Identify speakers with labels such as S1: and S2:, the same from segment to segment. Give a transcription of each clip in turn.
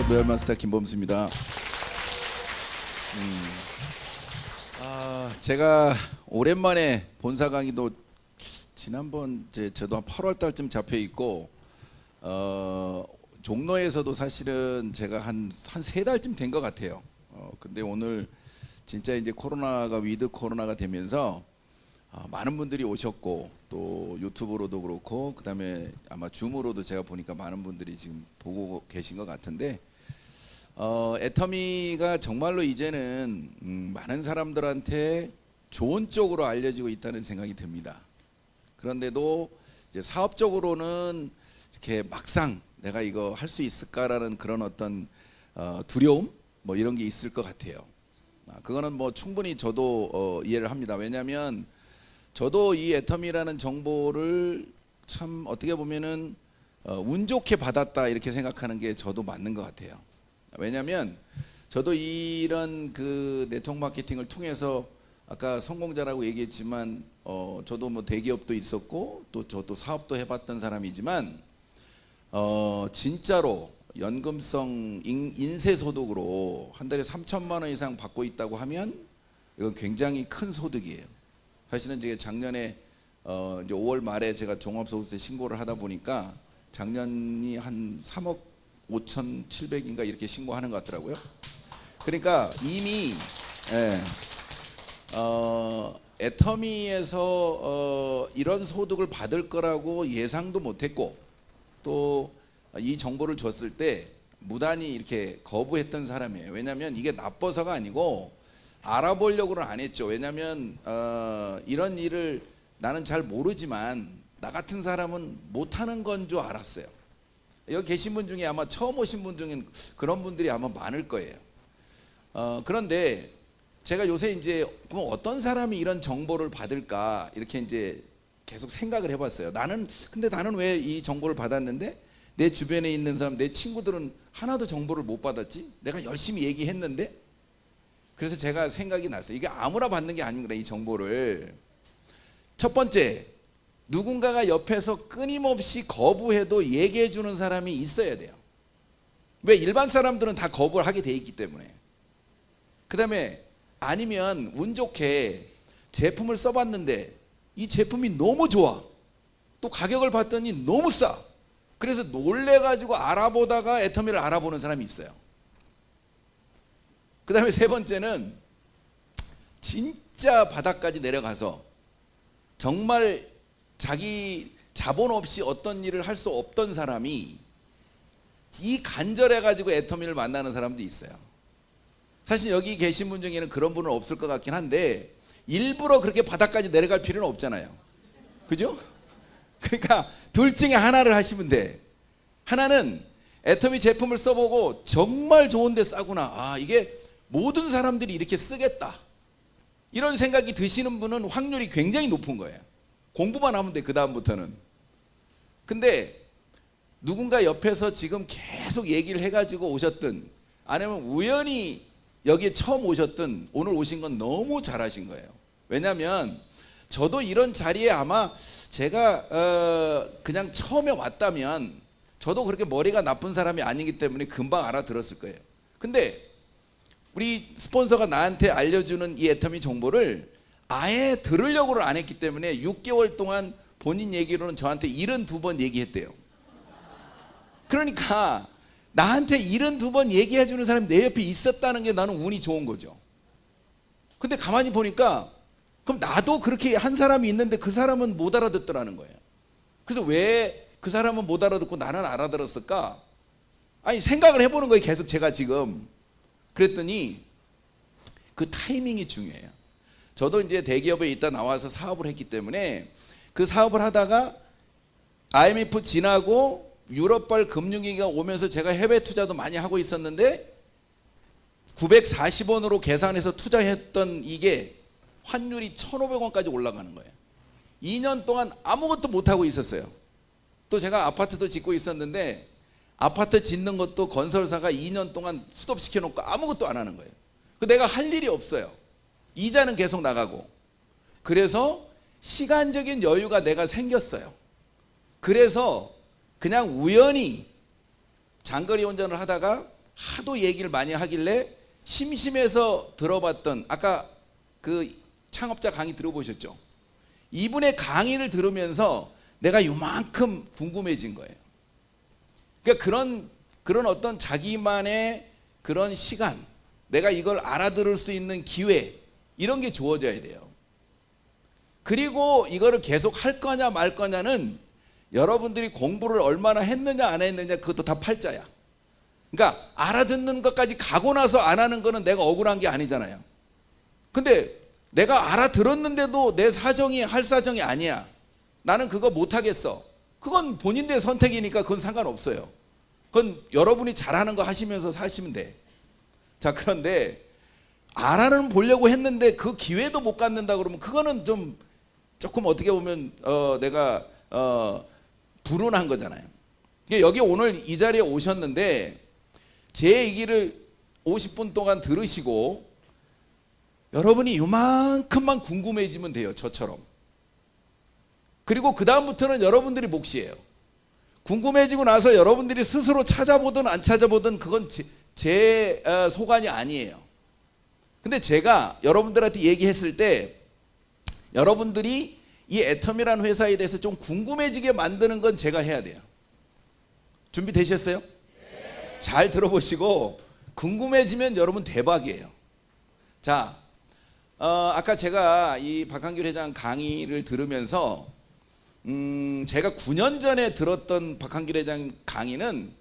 S1: 로얄마스터 김범수입니다. 제가 오랜만에 본사 강의도 지난번 저도 한 8월 달쯤 잡혀 있고 종로에서도 사실은 제가 한 3달쯤 된 것 같아요. 근데 오늘 진짜 이제 코로나가 위드 코로나가 되면서 많은 분들이 오셨고 또 유튜브로도 그렇고 그다음에 아마 줌으로도 제가 보니까 많은 분들이 지금 보고 계신 것 같은데 애터미가 정말로 이제는 많은 사람들한테 좋은 쪽으로 알려지고 있다는 생각이 듭니다. 그런데도 이제 사업적으로는 이렇게 막상 내가 이거 할 수 있을까라는 그런 어떤 두려움 뭐 이런 게 있을 것 같아요. 그거는 뭐 충분히 저도 이해를 합니다. 왜냐하면 저도 이 애터미라는 정보를 참 어떻게 보면은 운 좋게 받았다 이렇게 생각하는 게 저도 맞는 것 같아요. 왜냐하면 저도 이런 그 네트워크 마케팅을 통해서 아까 성공자라고 얘기했지만 저도 뭐 대기업도 있었고 또 저도 사업도 해봤던 사람이지만 진짜로 연금성 인쇄소득으로 한 달에 3천만 원 이상 받고 있다고 하면 이건 굉장히 큰 소득이에요. 사실은 제가 작년에 이제 5월 말에 제가 종합소득세 신고를 하다 보니까 작년이 한 3억 5,700인가 이렇게 신고하는 것 같더라고요. 그러니까 이미 애터미에서 이런 소득을 받을 거라고 예상도 못했고 또 이 정보를 줬을 때 무단히 이렇게 거부했던 사람이에요. 왜냐하면 이게 나빠서가 아니고 알아보려고는 안 했죠. 왜냐하면 이런 일을 나는 잘 모르지만 나 같은 사람은 못하는 건 줄 알았어요. 여기 계신 분 중에 아마 처음 오신 분 중에 그런 분들이 아마 많을 거예요. 그런데 제가 요새 이제 그럼 어떤 사람이 이런 정보를 받을까 이렇게 이제 계속 생각을 해봤어요. 근데 나는 왜 이 정보를 받았는데 내 주변에 있는 사람, 내 친구들은 하나도 정보를 못 받았지? 내가 열심히 얘기했는데? 그래서 제가 생각이 났어요. 이게 아무나 받는 게 아니구나, 이 정보를. 첫 번째, 누군가가 옆에서 끊임없이 거부해도 얘기해 주는 사람이 있어야 돼요. 왜? 일반 사람들은 다 거부를 하게 돼 있기 때문에. 그 다음에 아니면 운 좋게 제품을 써봤는데 이 제품이 너무 좋아. 또 가격을 봤더니 너무 싸. 그래서 놀래가지고 알아보다가 애터미를 알아보는 사람이 있어요. 그 다음에 세 번째는 진짜 바닥까지 내려가서 정말 자기 자본 없이 어떤 일을 할 수 없던 사람이 이 간절해가지고 애터미를 만나는 사람도 있어요. 사실 여기 계신 분 중에는 그런 분은 없을 것 같긴 한데 일부러 그렇게 바닥까지 내려갈 필요는 없잖아요. 그죠? 그러니까 둘 중에 하나를 하시면 돼. 하나는 애터미 제품을 써보고 정말 좋은데 싸구나. 이게 모든 사람들이 이렇게 쓰겠다. 이런 생각이 드시는 분은 확률이 굉장히 높은 거예요. 공부만 하면 돼, 그 다음부터는. 근데 누군가 옆에서 지금 계속 얘기를 해가지고 오셨든 아니면 우연히 여기에 처음 오셨든 오늘 오신 건 너무 잘하신 거예요. 왜냐하면 저도 이런 자리에 아마 제가 그냥 처음에 왔다면 저도 그렇게 머리가 나쁜 사람이 아니기 때문에 금방 알아들었을 거예요. 근데 우리 스폰서가 나한테 알려주는 이 애터미 정보를 아예 들으려고는 안 했기 때문에 6개월 동안 본인 얘기로는 저한테 72번 얘기했대요. 그러니까 나한테 72번 얘기해주는 사람이 내 옆에 있었다는 게 나는 운이 좋은 거죠. 근데 가만히 보니까 그럼 나도 그렇게 한 사람이 있는데 그 사람은 못 알아듣더라는 거예요. 그래서 왜 그 사람은 못 알아듣고 나는 알아들었을까? 아니 생각을 해보는 거예요. 계속 제가 지금. 그랬더니 그 타이밍이 중요해요. 저도 이제 대기업에 있다 나와서 사업을 했기 때문에 그 사업을 하다가 IMF 지나고 유럽발 금융위기가 오면서 제가 해외 투자도 많이 하고 있었는데 940원으로 계산해서 투자했던 이게 환율이 1,500원까지 올라가는 거예요. 2년 동안 아무것도 못하고 있었어요. 또 제가 아파트도 짓고 있었는데 아파트 짓는 것도 건설사가 2년 동안 스톱시켜 놓고 아무것도 안 하는 거예요. 내가 할 일이 없어요. 이자는 계속 나가고. 그래서 시간적인 여유가 내가 생겼어요. 그래서 그냥 우연히 장거리 운전을 하다가 하도 얘기를 많이 하길래 심심해서 들어봤던, 아까 그 창업자 강의 들어보셨죠? 이분의 강의를 들으면서 내가 요만큼 궁금해진 거예요. 그러니까 그런 어떤 자기만의 그런 시간, 내가 이걸 알아들을 수 있는 기회, 이런 게 주어져야 돼요. 그리고 이거를 계속 할 거냐 말 거냐는 여러분들이 공부를 얼마나 했느냐 안 했느냐, 그것도 다 팔자야. 그러니까 알아듣는 것까지 가고 나서 안 하는 거는 내가 억울한 게 아니잖아요. 근데 내가 알아들었는데도 내 사정이 할 사정이 아니야, 나는 그거 못 하겠어, 그건 본인의 선택이니까 그건 상관없어요. 그건 여러분이 잘하는 거 하시면서 사시면 돼. 자, 그런데 알아는 보려고 했는데 그 기회도 못 갖는다 그러면 그거는 조금 어떻게 보면 내가 불운한 거잖아요. 여기 오늘 이 자리에 오셨는데 제 얘기를 50분 동안 들으시고 여러분이 요만큼만 궁금해지면 돼요, 저처럼. 그리고 그 다음부터는 여러분들이 몫이에요. 궁금해지고 나서 여러분들이 스스로 찾아보든 안 찾아보든 그건 제 소관이 아니에요. 근데 제가 여러분들한테 얘기했을 때 여러분들이 이 애텀이라는 회사에 대해서 좀 궁금해지게 만드는 건 제가 해야 돼요. 준비되셨어요? 네. 잘 들어보시고 궁금해지면 여러분 대박이에요. 자, 아까 제가 이 박한길 회장 강의를 들으면서 제가 9년 전에 들었던 박한길 회장 강의는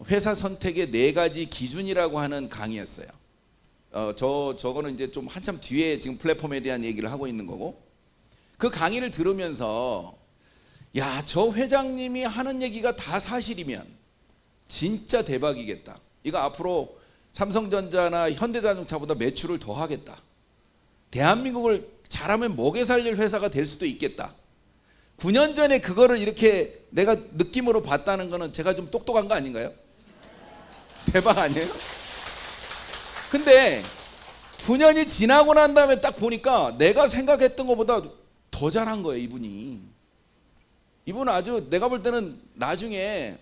S1: 회사 선택의 4가지 기준이라고 하는 강의였어요. 저거는 이제 좀 한참 뒤에 지금 플랫폼에 대한 얘기를 하고 있는 거고, 그 강의를 들으면서 야, 저 회장님이 하는 얘기가 다 사실이면 진짜 대박이겠다. 이거 앞으로 삼성전자나 현대자동차보다 매출을 더 하겠다. 대한민국을 잘하면 먹여 살릴 회사가 될 수도 있겠다. 9년 전에 그거를 이렇게 내가 느낌으로 봤다는 거는 제가 좀 똑똑한 거 아닌가요? 대박 아니에요? 근데 9년이 지나고 난 다음에 딱 보니까 내가 생각했던 것보다 더 잘한 거예요, 이분이. 이분은 아주 내가 볼 때는 나중에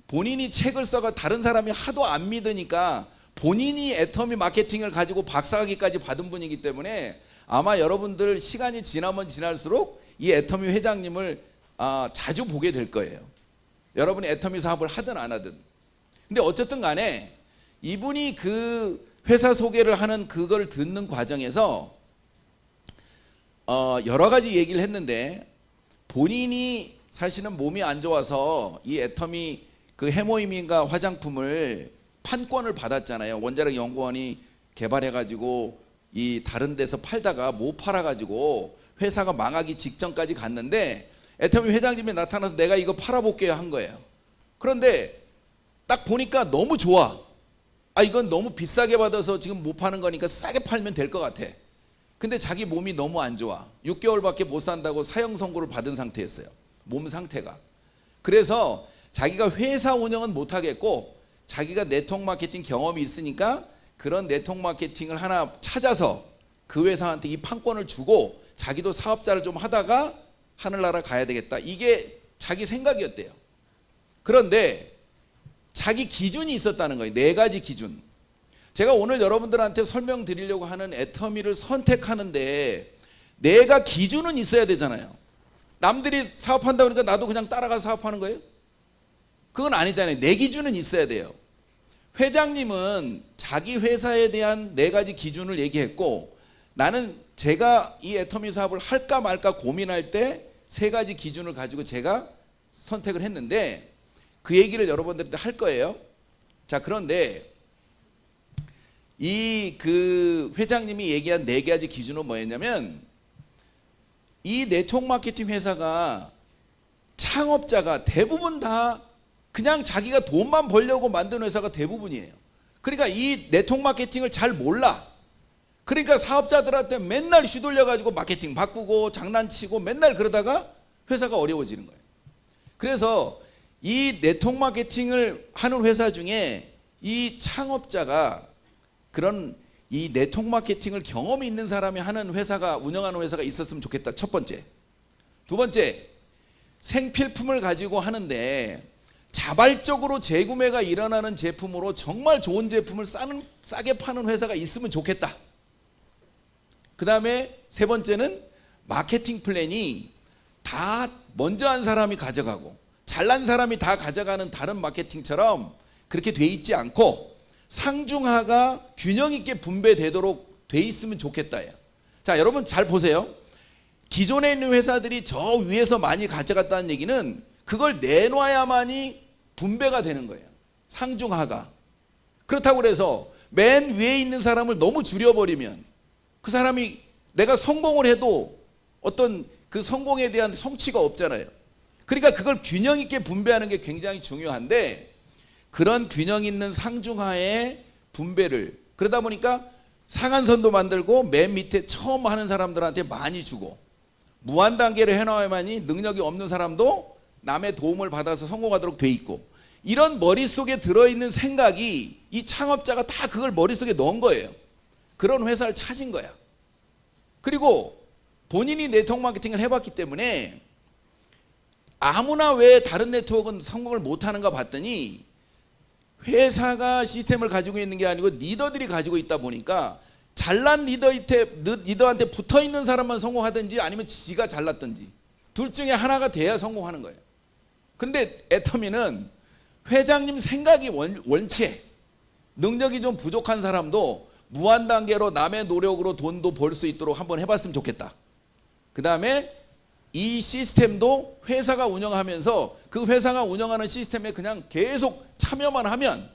S1: 본인이 책을 써가 다른 사람이 하도 안 믿으니까 본인이 애터미 마케팅을 가지고 박사학위까지 받은 분이기 때문에 아마 여러분들 시간이 지나면 지날수록 이 애터미 회장님을 자주 보게 될 거예요. 여러분이 애터미 사업을 하든 안 하든. 근데 어쨌든 간에 이분이 그 회사 소개를 하는 그걸 듣는 과정에서 여러 가지 얘기를 했는데, 본인이 사실은 몸이 안 좋아서 이 애터미 그 해모이민과 화장품을 판권을 받았잖아요. 원자력 연구원이 개발해가지고 이 다른 데서 팔다가 못 팔아가지고 회사가 망하기 직전까지 갔는데 애터미 회장님이 나타나서 내가 이거 팔아볼게요 한 거예요. 그런데 딱 보니까 너무 좋아. 이건 너무 비싸게 받아서 지금 못 파는 거니까 싸게 팔면 될 것 같아. 근데 자기 몸이 너무 안 좋아. 6개월밖에 못 산다고 사형 선고를 받은 상태였어요, 몸 상태가. 그래서 자기가 회사 운영은 못 하겠고 자기가 네트워크 마케팅 경험이 있으니까 그런 네트워크 마케팅을 하나 찾아서 그 회사한테 이 판권을 주고 자기도 사업자를 좀 하다가 하늘나라 가야 되겠다, 이게 자기 생각이었대요. 그런데 자기 기준이 있었다는 거예요. 4가지 기준. 제가 오늘 여러분들한테 설명드리려고 하는 애터미를 선택하는데 내가 기준은 있어야 되잖아요. 남들이 사업한다 그러니까 나도 그냥 따라가서 사업하는 거예요? 그건 아니잖아요. 내 기준은 있어야 돼요. 회장님은 자기 회사에 대한 4가지 기준을 얘기했고, 나는 제가 이 애터미 사업을 할까 말까 고민할 때 3가지 기준을 가지고 제가 선택을 했는데 그 얘기를 여러분들한테 할 거예요. 자, 그런데 이 그 회장님이 얘기한 4가지 기준은 뭐였냐면, 이 네트워크 마케팅 회사가 창업자가 대부분 다 그냥 자기가 돈만 벌려고 만든 회사가 대부분이에요. 그러니까 이 네트워크 마케팅을 잘 몰라. 그러니까 사업자들한테 맨날 휘둘려 가지고 마케팅 바꾸고 장난치고 맨날 그러다가 회사가 어려워지는 거예요. 그래서 이 네트워크 마케팅을 하는 회사 중에 이 창업자가 그런 이 네트워크 마케팅을 경험이 있는 사람이 하는 회사가, 운영하는 회사가 있었으면 좋겠다, 1번째. 2번째, 생필품을 가지고 하는데 자발적으로 재구매가 일어나는 제품으로 정말 좋은 제품을 싸게 파는 회사가 있으면 좋겠다. 그 다음에 세 번째는 마케팅 플랜이 다 먼저 한 사람이 가져가고 잘난 사람이 다 가져가는 다른 마케팅처럼 그렇게 돼 있지 않고 상중하가 균형 있게 분배되도록 돼 있으면 좋겠다. 자, 여러분 잘 보세요. 기존에 있는 회사들이 저 위에서 많이 가져갔다는 얘기는 그걸 내놔야만이 분배가 되는 거예요. 상중하가. 그렇다고 그래서 맨 위에 있는 사람을 너무 줄여버리면 그 사람이 내가 성공을 해도 어떤 그 성공에 대한 성취가 없잖아요. 그러니까 그걸 균형 있게 분배하는 게 굉장히 중요한데 그런 균형 있는 상중하의 분배를 그러다 보니까 상한선도 만들고 맨 밑에 처음 하는 사람들한테 많이 주고 무한 단계를 해놔야만이 능력이 없는 사람도 남의 도움을 받아서 성공하도록 돼 있고 이런 머릿속에 들어있는 생각이 이 창업자가 다 그걸 머릿속에 넣은 거예요. 그런 회사를 찾은 거야. 그리고 본인이 네트워크 마케팅을 해봤기 때문에 아무나 왜 다른 네트워크는 성공을 못하는가 봤더니 회사가 시스템을 가지고 있는 게 아니고 리더들이 가지고 있다 보니까 잘난 리더한테 붙어있는 사람만 성공하든지 아니면 지가 잘났든지 둘 중에 하나가 돼야 성공하는 거예요. 근데 애터미는 회장님 생각이 원체 능력이 좀 부족한 사람도 무한 단계로 남의 노력으로 돈도 벌 수 있도록 한번 해봤으면 좋겠다. 그 다음에 이 시스템도 회사가 운영하면서 그 회사가 운영하는 시스템에 그냥 계속 참여만 하면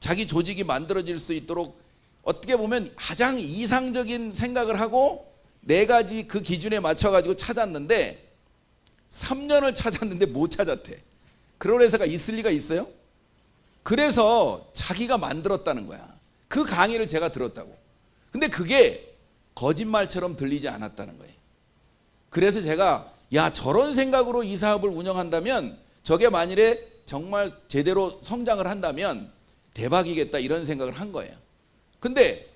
S1: 자기 조직이 만들어질 수 있도록 어떻게 보면 가장 이상적인 생각을 하고 네 가지 그 기준에 맞춰가지고 찾았는데 3년을 찾았는데 못 찾았대. 그런 회사가 있을 리가 있어요? 그래서 자기가 만들었다는 거야. 그 강의를 제가 들었다고. 근데 그게 거짓말처럼 들리지 않았다는 거예요. 그래서 제가 야 저런 생각으로 이 사업을 운영한다면 저게 만일에 정말 제대로 성장을 한다면 대박이겠다 이런 생각을 한 거예요. 근데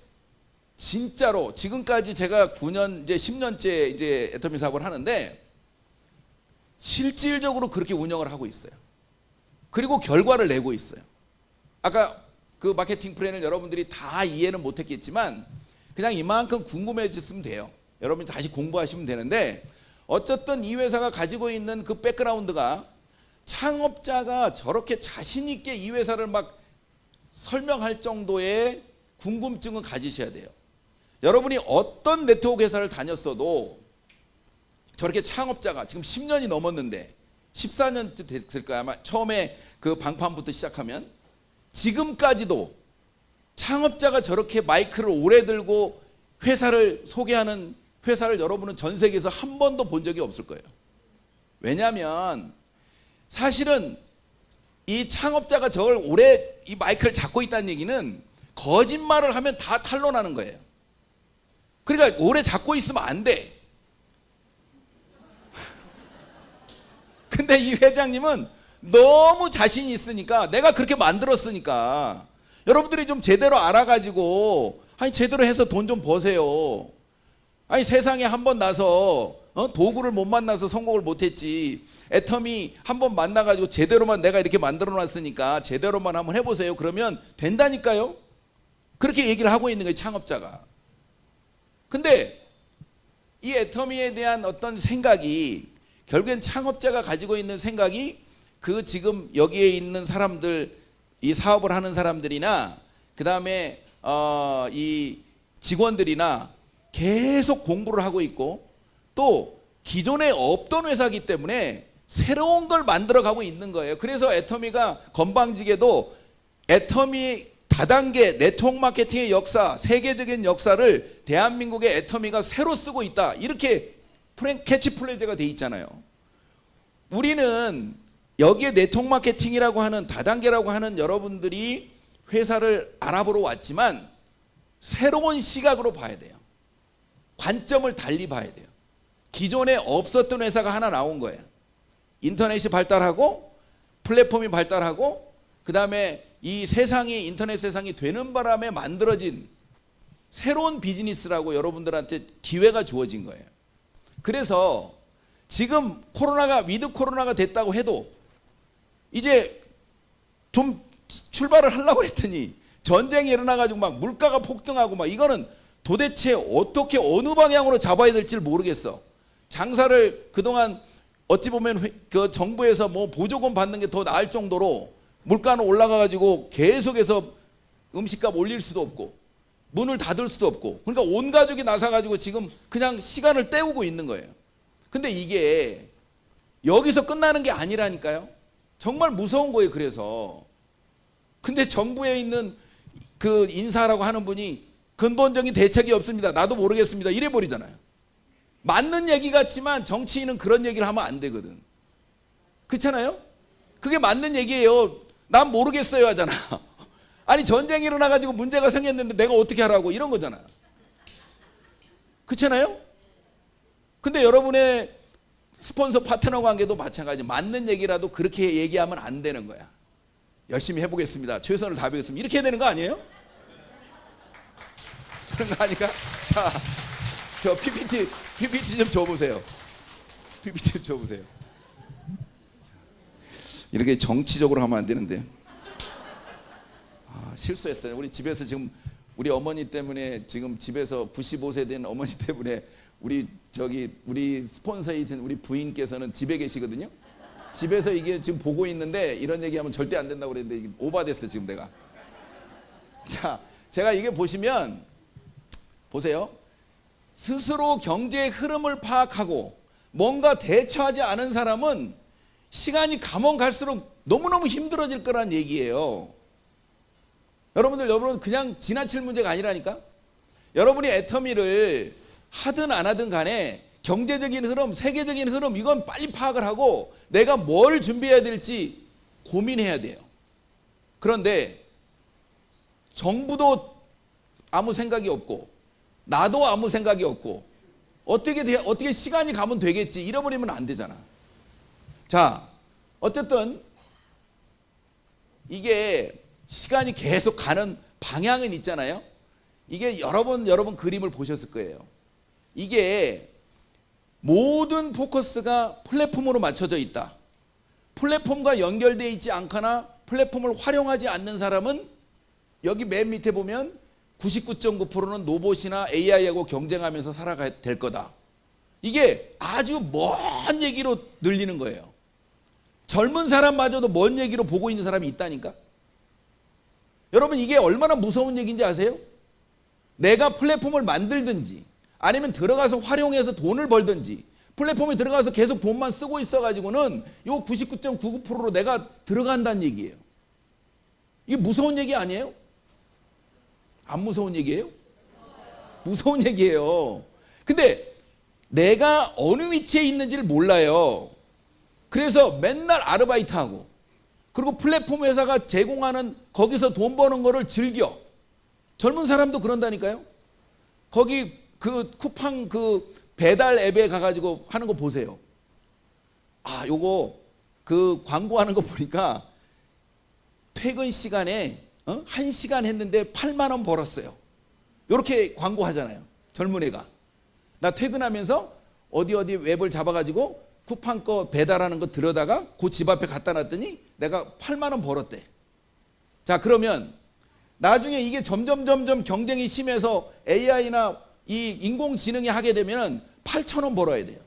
S1: 진짜로 지금까지 제가 9년 이제 10년째 이제 애터미 사업을 하는데 실질적으로 그렇게 운영을 하고 있어요. 그리고 결과를 내고 있어요. 아까 그 마케팅 플랜을 여러분들이 다 이해는 못했겠지만 그냥 이만큼 궁금해졌으면 돼요. 여러분이 다시 공부하시면 되는데 어쨌든 이 회사가 가지고 있는 그 백그라운드가 창업자가 저렇게 자신 있게 이 회사를 막 설명할 정도의 궁금증은 가지셔야 돼요. 여러분이 어떤 네트워크 회사를 다녔어도 저렇게 창업자가 지금 10년이 넘었는데 14년째 됐을 거야 아마 처음에 그 방판부터 시작하면 지금까지도 창업자가 저렇게 마이크를 오래 들고 회사를 소개하는 회사를 여러분은 전 세계에서 한 번도 본 적이 없을 거예요. 왜냐하면 사실은 이 창업자가 저걸 오래 이 마이크를 잡고 있다는 얘기는 거짓말을 하면 다 탄로나는 거예요. 그러니까 오래 잡고 있으면 안 돼. 근데 이 회장님은 너무 자신이 있으니까 내가 그렇게 만들었으니까 여러분들이 좀 제대로 알아가지고 아니 제대로 해서 돈 좀 버세요. 아니 세상에 한 번 나서 도구를 못 만나서 성공을 못했지 애터미 한 번 만나가지고 제대로만 내가 이렇게 만들어 놨으니까 제대로만 한번 해보세요. 그러면 된다니까요. 그렇게 얘기를 하고 있는 거예요 창업자가. 근데 이 애터미에 대한 어떤 생각이 결국엔 창업자가 가지고 있는 생각이 그 지금 여기에 있는 사람들 이 사업을 하는 사람들이나 그 다음에 이 직원들이나 계속 공부를 하고 있고 또 기존에 없던 회사이기 때문에 새로운 걸 만들어가고 있는 거예요. 그래서 애터미가 건방지게도 애터미 다단계 네트워크 마케팅의 역사, 세계적인 역사를 대한민국의 애터미가 새로 쓰고 있다. 이렇게 캐치플레이즈가 돼 있잖아요. 우리는 여기에 네트워크 마케팅이라고 하는 다단계라고 하는 여러분들이 회사를 알아보러 왔지만 새로운 시각으로 봐야 돼요. 관점을 달리 봐야 돼요. 기존에 없었던 회사가 하나 나온 거예요. 인터넷이 발달하고 플랫폼이 발달하고 그 다음에 이 세상이 인터넷 세상이 되는 바람에 만들어진 새로운 비즈니스라고 여러분들한테 기회가 주어진 거예요. 그래서 지금 코로나가 위드 코로나가 됐다고 해도 이제 좀 출발을 하려고 했더니 전쟁이 일어나가지고 막 물가가 폭등하고 막 이거는 도대체 어떻게 어느 방향으로 잡아야 될지 모르겠어. 장사를 그동안 어찌 보면 그 정부에서 뭐 보조금 받는 게 더 나을 정도로 물가는 올라가가지고 계속해서 음식값 올릴 수도 없고 문을 닫을 수도 없고, 그러니까 온 가족이 나서가지고 지금 그냥 시간을 때우고 있는 거예요. 근데 이게 여기서 끝나는 게 아니라니까요. 정말 무서운 거예요. 그래서 근데 정부에 있는 그 인사라고 하는 분이 근본적인 대책이 없습니다, 나도 모르겠습니다, 이래 버리잖아요. 맞는 얘기 같지만 정치인은 그런 얘기를 하면 안 되거든. 그렇잖아요? 그게 맞는 얘기예요. 난 모르겠어요 하잖아. 아니 전쟁이 일어나가지고 문제가 생겼는데 내가 어떻게 하라고, 이런 거잖아. 그렇잖아요? 근데 여러분의 스폰서 파트너 관계도 마찬가지. 맞는 얘기라도 그렇게 얘기하면 안 되는 거야. 열심히 해보겠습니다, 최선을 다하겠습니다, 이렇게 해야 되는 거 아니에요? 그런 거 아니까? 자, 저 PPT 좀 줘보세요. PPT 좀 줘보세요. 이렇게 정치적으로 하면 안 되는데. 실수했어요. 우리 집에서 지금 우리 어머니 때문에, 지금 집에서 95세 된 어머니 때문에 우리 스폰서이신 우리 부인께서는 집에 계시거든요. 집에서 이게 지금 보고 있는데 이런 얘기하면 절대 안 된다고 그랬는데 이게 오바됐어 지금 내가. 자, 제가 이게 보시면 보세요. 스스로 경제의 흐름을 파악하고 뭔가 대처하지 않은 사람은 시간이 가면 갈수록 너무너무 힘들어질 거란 얘기예요. 여러분 그냥 지나칠 문제가 아니라니까. 여러분이 애터미를 하든 안 하든 간에 경제적인 흐름, 세계적인 흐름, 이건 빨리 파악을 하고 내가 뭘 준비해야 될지 고민해야 돼요. 그런데 정부도 아무 생각이 없고 나도 아무 생각이 없고 어떻게 시간이 가면 되겠지, 잃어버리면 안 되잖아. 자, 어쨌든 이게 시간이 계속 가는 방향은 있잖아요. 이게 여러분 그림을 보셨을 거예요. 이게 모든 포커스가 플랫폼으로 맞춰져 있다. 플랫폼과 연결되어 있지 않거나 플랫폼을 활용하지 않는 사람은 여기 맨 밑에 보면 99.9%는 로봇이나 AI하고 경쟁하면서 살아가야 될 거다. 이게 아주 먼 얘기로 들리는 거예요. 젊은 사람마저도 먼 얘기로 보고 있는 사람이 있다니까. 여러분 이게 얼마나 무서운 얘기인지 아세요? 내가 플랫폼을 만들든지 아니면 들어가서 활용해서 돈을 벌든지 플랫폼에 들어가서 계속 돈만 쓰고 있어가지고는 이 99.99%로 내가 들어간다는 얘기예요. 이게 무서운 얘기 아니에요? 안 무서운 얘기예요? 무서운 얘기예요. 근데 내가 어느 위치에 있는지를 몰라요. 그래서 맨날 아르바이트하고 그리고 플랫폼 회사가 제공하는 거기서 돈 버는 거를 즐겨. 젊은 사람도 그런다니까요. 거기 그 쿠팡 그 배달 앱에 가가지고 하는 거 보세요. 요거 그 광고하는 거 보니까 퇴근 시간에 1시간 했는데 8만 원 벌었어요. 이렇게 광고하잖아요. 젊은 애가. 나 퇴근하면서 어디 웹을 잡아가지고 쿠팡 거 배달하는 거 들여다가 그 집 앞에 갖다 놨더니 내가 8만 원 벌었대. 자, 그러면 나중에 이게 점점 경쟁이 심해서 AI나 이 인공지능이 하게 되면 8천 원 벌어야 돼요.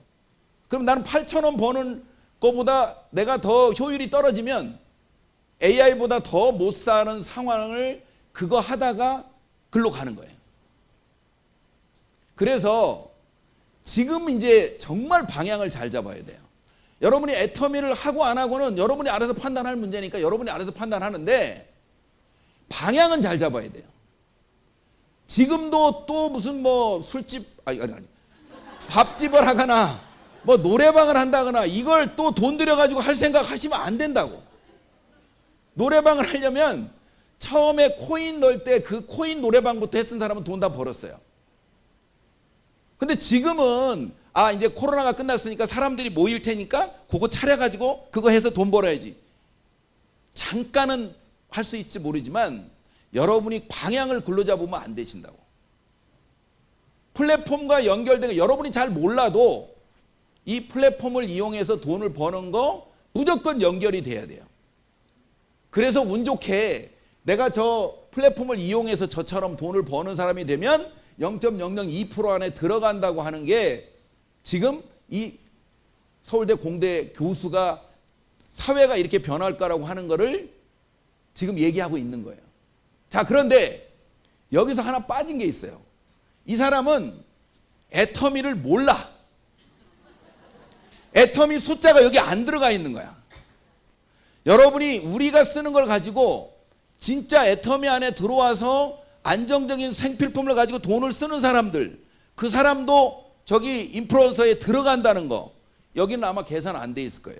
S1: 그럼 나는 8천 원 버는 거보다 내가 더 효율이 떨어지면 AI보다 더 못 사는 상황을 그거 하다가 글로 가는 거예요. 그래서 지금 이제 정말 방향을 잘 잡아야 돼요. 여러분이 애터미를 하고 안 하고는 여러분이 알아서 판단할 문제니까 여러분이 알아서 판단하는데 방향은 잘 잡아야 돼요. 지금도 또 무슨 뭐 술집 아니 밥집을 하거나 뭐 노래방을 한다거나 이걸 또 돈 들여가지고 할 생각 하시면 안 된다고. 노래방을 하려면 처음에 코인 넣을 때 그 코인 노래방부터 했던 사람은 돈 다 벌었어요. 근데 지금은 이제 코로나가 끝났으니까 사람들이 모일 테니까 그거 차려가지고 그거 해서 돈 벌어야지. 잠깐은 할 수 있을지 모르지만 여러분이 방향을 글로 잡으면 안 되신다고. 플랫폼과 연결되고 여러분이 잘 몰라도 이 플랫폼을 이용해서 돈을 버는 거 무조건 연결이 돼야 돼요. 그래서 운 좋게 내가 저 플랫폼을 이용해서 저처럼 돈을 버는 사람이 되면 0.002% 안에 들어간다고 하는 게 지금 이 서울대 공대 교수가 사회가 이렇게 변할까라고 하는 거를 지금 얘기하고 있는 거예요. 자, 그런데 여기서 하나 빠진 게 있어요. 이 사람은 애터미를 몰라. 애터미 숫자가 여기 안 들어가 있는 거야. 여러분이 우리가 쓰는 걸 가지고 진짜 애터미 안에 들어와서 안정적인 생필품을 가지고 돈을 쓰는 사람들, 그 사람도 저기 인플루언서에 들어간다는 거, 여기는 아마 계산 안 돼 있을 거예요.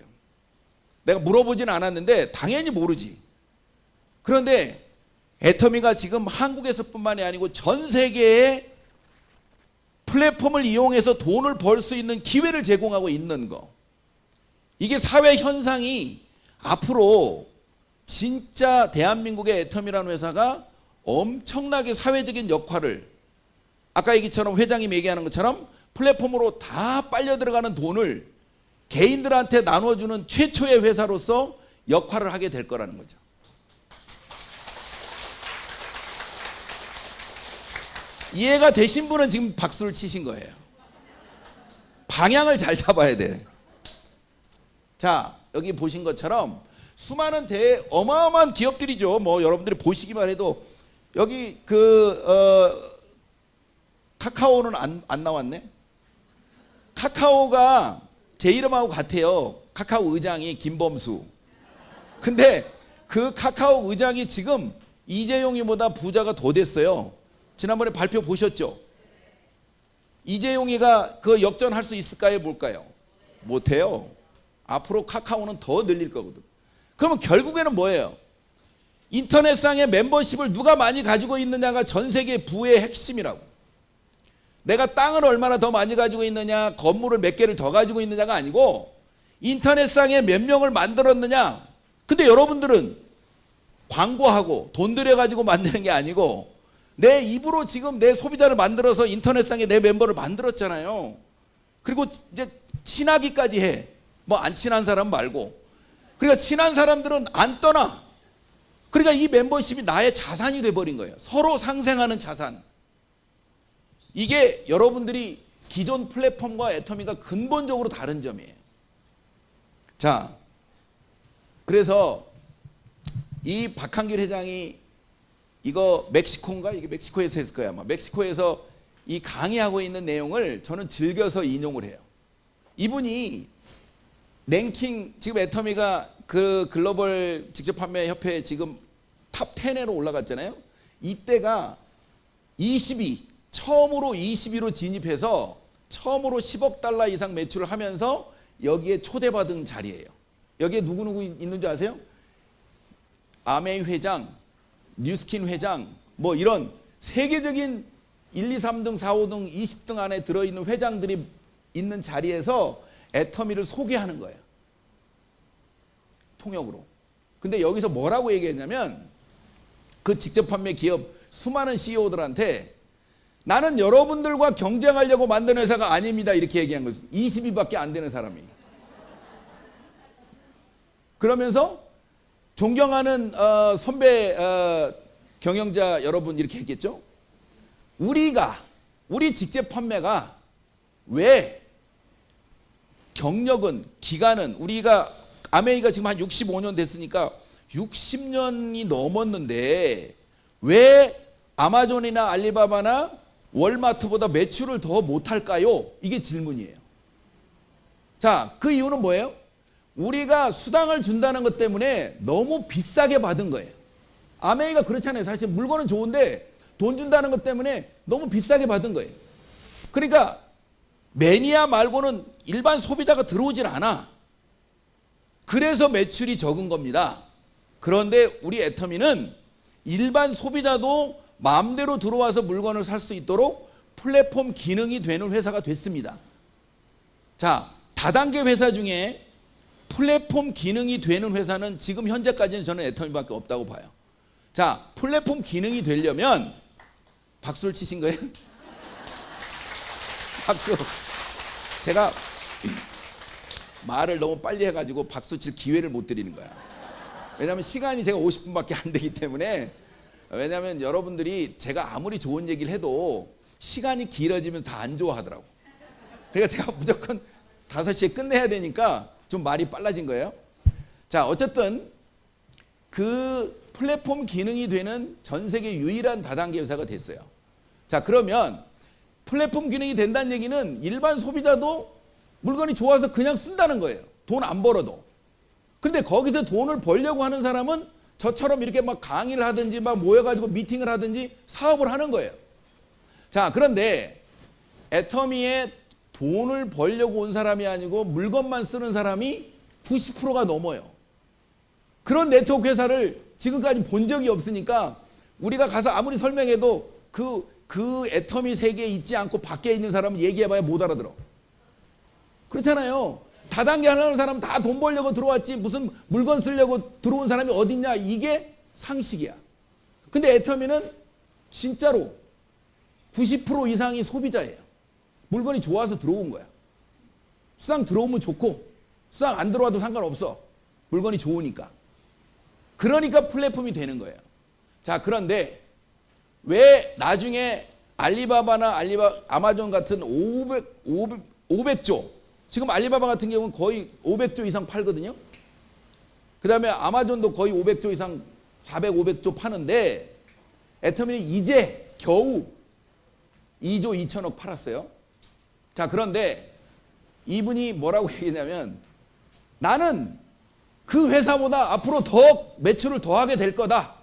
S1: 내가 물어보진 않았는데 당연히 모르지. 그런데 애터미가 지금 한국에서뿐만이 아니고 전 세계에 플랫폼을 이용해서 돈을 벌 수 있는 기회를 제공하고 있는 거, 이게 사회 현상이 앞으로 진짜 대한민국의 애터미라는 회사가 엄청나게 사회적인 역할을, 아까 얘기처럼 회장님이 얘기하는 것처럼 플랫폼으로 다 빨려 들어가는 돈을 개인들한테 나눠주는 최초의 회사로서 역할을 하게 될 거라는 거죠. 이해가 되신 분은 지금 박수를 치신 거예요. 방향을 잘 잡아야 돼. 자, 여기 보신 것처럼 수많은 어마어마한 기업들이죠. 뭐 여러분들이 보시기만 해도 여기 카카오는 안 나왔네. 카카오가 제 이름하고 같아요. 카카오 의장이 김범수. 근데 그 카카오 의장이 지금 이재용이보다 부자가 더 됐어요. 지난번에 발표 보셨죠? 이재용이가 그 역전할 수 있을까요? 뭘까요? 못해요. 앞으로 카카오는 더 늘릴 거거든. 그러면 결국에는 뭐예요? 인터넷상의 멤버십을 누가 많이 가지고 있느냐가 전 세계 부의 핵심이라고. 내가 땅을 얼마나 더 많이 가지고 있느냐, 건물을 몇 개를 더 가지고 있느냐가 아니고 인터넷상에 몇 명을 만들었느냐. 근데 여러분들은 광고하고 돈 들여가지고 만드는 게 아니고 내 입으로 지금 내 소비자를 만들어서 인터넷상에 내 멤버를 만들었잖아요. 그리고 이제 친하기까지 해. 뭐 안 친한 사람 말고. 그러니까 친한 사람들은 안 떠나. 그러니까 이 멤버십이 나의 자산이 돼버린 거예요. 서로 상생하는 자산. 이게 여러분들이 기존 플랫폼과 애터미가 근본적으로 다른 점이에요. 자, 그래서 이 박한길 회장이 이거 멕시코인가? 이게 멕시코에서 했을 거야 아마. 멕시코에서 이 강의하고 있는 내용을 저는 즐겨서 인용을 해요. 이분이 랭킹, 지금 애터미가 그 글로벌 직접 판매 협회에 지금 탑 10에로 올라갔잖아요. 이때가 22, 처음으로 22로 진입해서 처음으로 10억 달러 이상 매출을 하면서 여기에 초대받은 자리예요. 여기에 누구누구 있는 줄 아세요? 아메이 회장, 뉴스킨 회장, 뭐 이런 세계적인 1, 2, 3등, 4, 5등, 20등 안에 들어있는 회장들이 있는 자리에서 애터미를 소개하는 거예요. 통역으로. 근데 여기서 뭐라고 얘기했냐면 그 직접 판매 기업 수많은 CEO들한테 나는 여러분들과 경쟁하려고 만든 회사가 아닙니다. 이렇게 얘기한 거죠. 20위밖에 안 되는 사람이. 그러면서 존경하는 선배 경영자 여러분 이렇게 했겠죠. 우리 직접 판매가 왜 경력은 기간은 우리가 아메이가 지금 한 65년 됐으니까 60년이 넘었는데 왜 아마존이나 알리바바나 월마트보다 매출을 더 못할까요? 이게 질문이에요. 자, 그 이유는 뭐예요? 우리가 수당을 준다는 것 때문에 너무 비싸게 받은 거예요. 아메이가 그렇잖아요. 사실 물건은 좋은데 돈 준다는 것 때문에 너무 비싸게 받은 거예요. 그러니까 매니아 말고는 일반 소비자가 들어오질 않아. 그래서 매출이 적은 겁니다. 그런데 우리 애터미는 일반 소비자도 마음대로 들어와서 물건을 살 수 있도록 플랫폼 기능이 되는 회사가 됐습니다. 자, 다단계 회사 중에 플랫폼 기능이 되는 회사는 지금 현재까지는 저는 애터미밖에 없다고 봐요. 자, 플랫폼 기능이 되려면 박수를 치신 거예요? 박수. 제가 말을 너무 빨리 해가지고 박수 칠 기회를 못 드리는 거야. 왜냐하면 시간이 제가 50분밖에 안 되기 때문에. 왜냐하면 여러분들이 제가 아무리 좋은 얘기를 해도 시간이 길어지면 다 안 좋아하더라고. 그러니까 제가 무조건 5시에 끝내야 되니까 좀 말이 빨라진 거예요. 자, 어쨌든 그 플랫폼 기능이 되는 전 세계 유일한 다단계 회사가 됐어요. 자, 그러면 플랫폼 기능이 된다는 얘기는 일반 소비자도 물건이 좋아서 그냥 쓴다는 거예요. 돈 안 벌어도. 근데 거기서 돈을 벌려고 하는 사람은 저처럼 이렇게 막 강의를 하든지 막 모여가지고 미팅을 하든지 사업을 하는 거예요. 자, 그런데 애터미에 돈을 벌려고 온 사람이 아니고 물건만 쓰는 사람이 90%가 넘어요. 그런 네트워크 회사를 지금까지 본 적이 없으니까 우리가 가서 아무리 설명해도 그 애터미 세계에 있지 않고 밖에 있는 사람은 얘기해봐야 못 알아들어. 그렇잖아요. 다단계 하는 사람은 다 돈 벌려고 들어왔지 무슨 물건 쓰려고 들어온 사람이 어딨냐, 이게 상식이야. 근데 애터미는 진짜로 90% 이상이 소비자예요. 물건이 좋아서 들어온 거야. 수당 들어오면 좋고 수당 안 들어와도 상관없어. 물건이 좋으니까. 그러니까 플랫폼이 되는 거예요. 자, 그런데 왜 나중에 알리바바나 아마존 같은 500조, 지금 알리바바 같은 경우는 거의 500조 이상 팔거든요. 그 다음에 아마존도 거의 500조 이상 400, 500조 파는데 애터미는 이제 겨우 2조 2천억 팔았어요. 자, 그런데 이분이 뭐라고 얘기냐면 나는 그 회사보다 앞으로 더 매출을 더 하게 될 거다.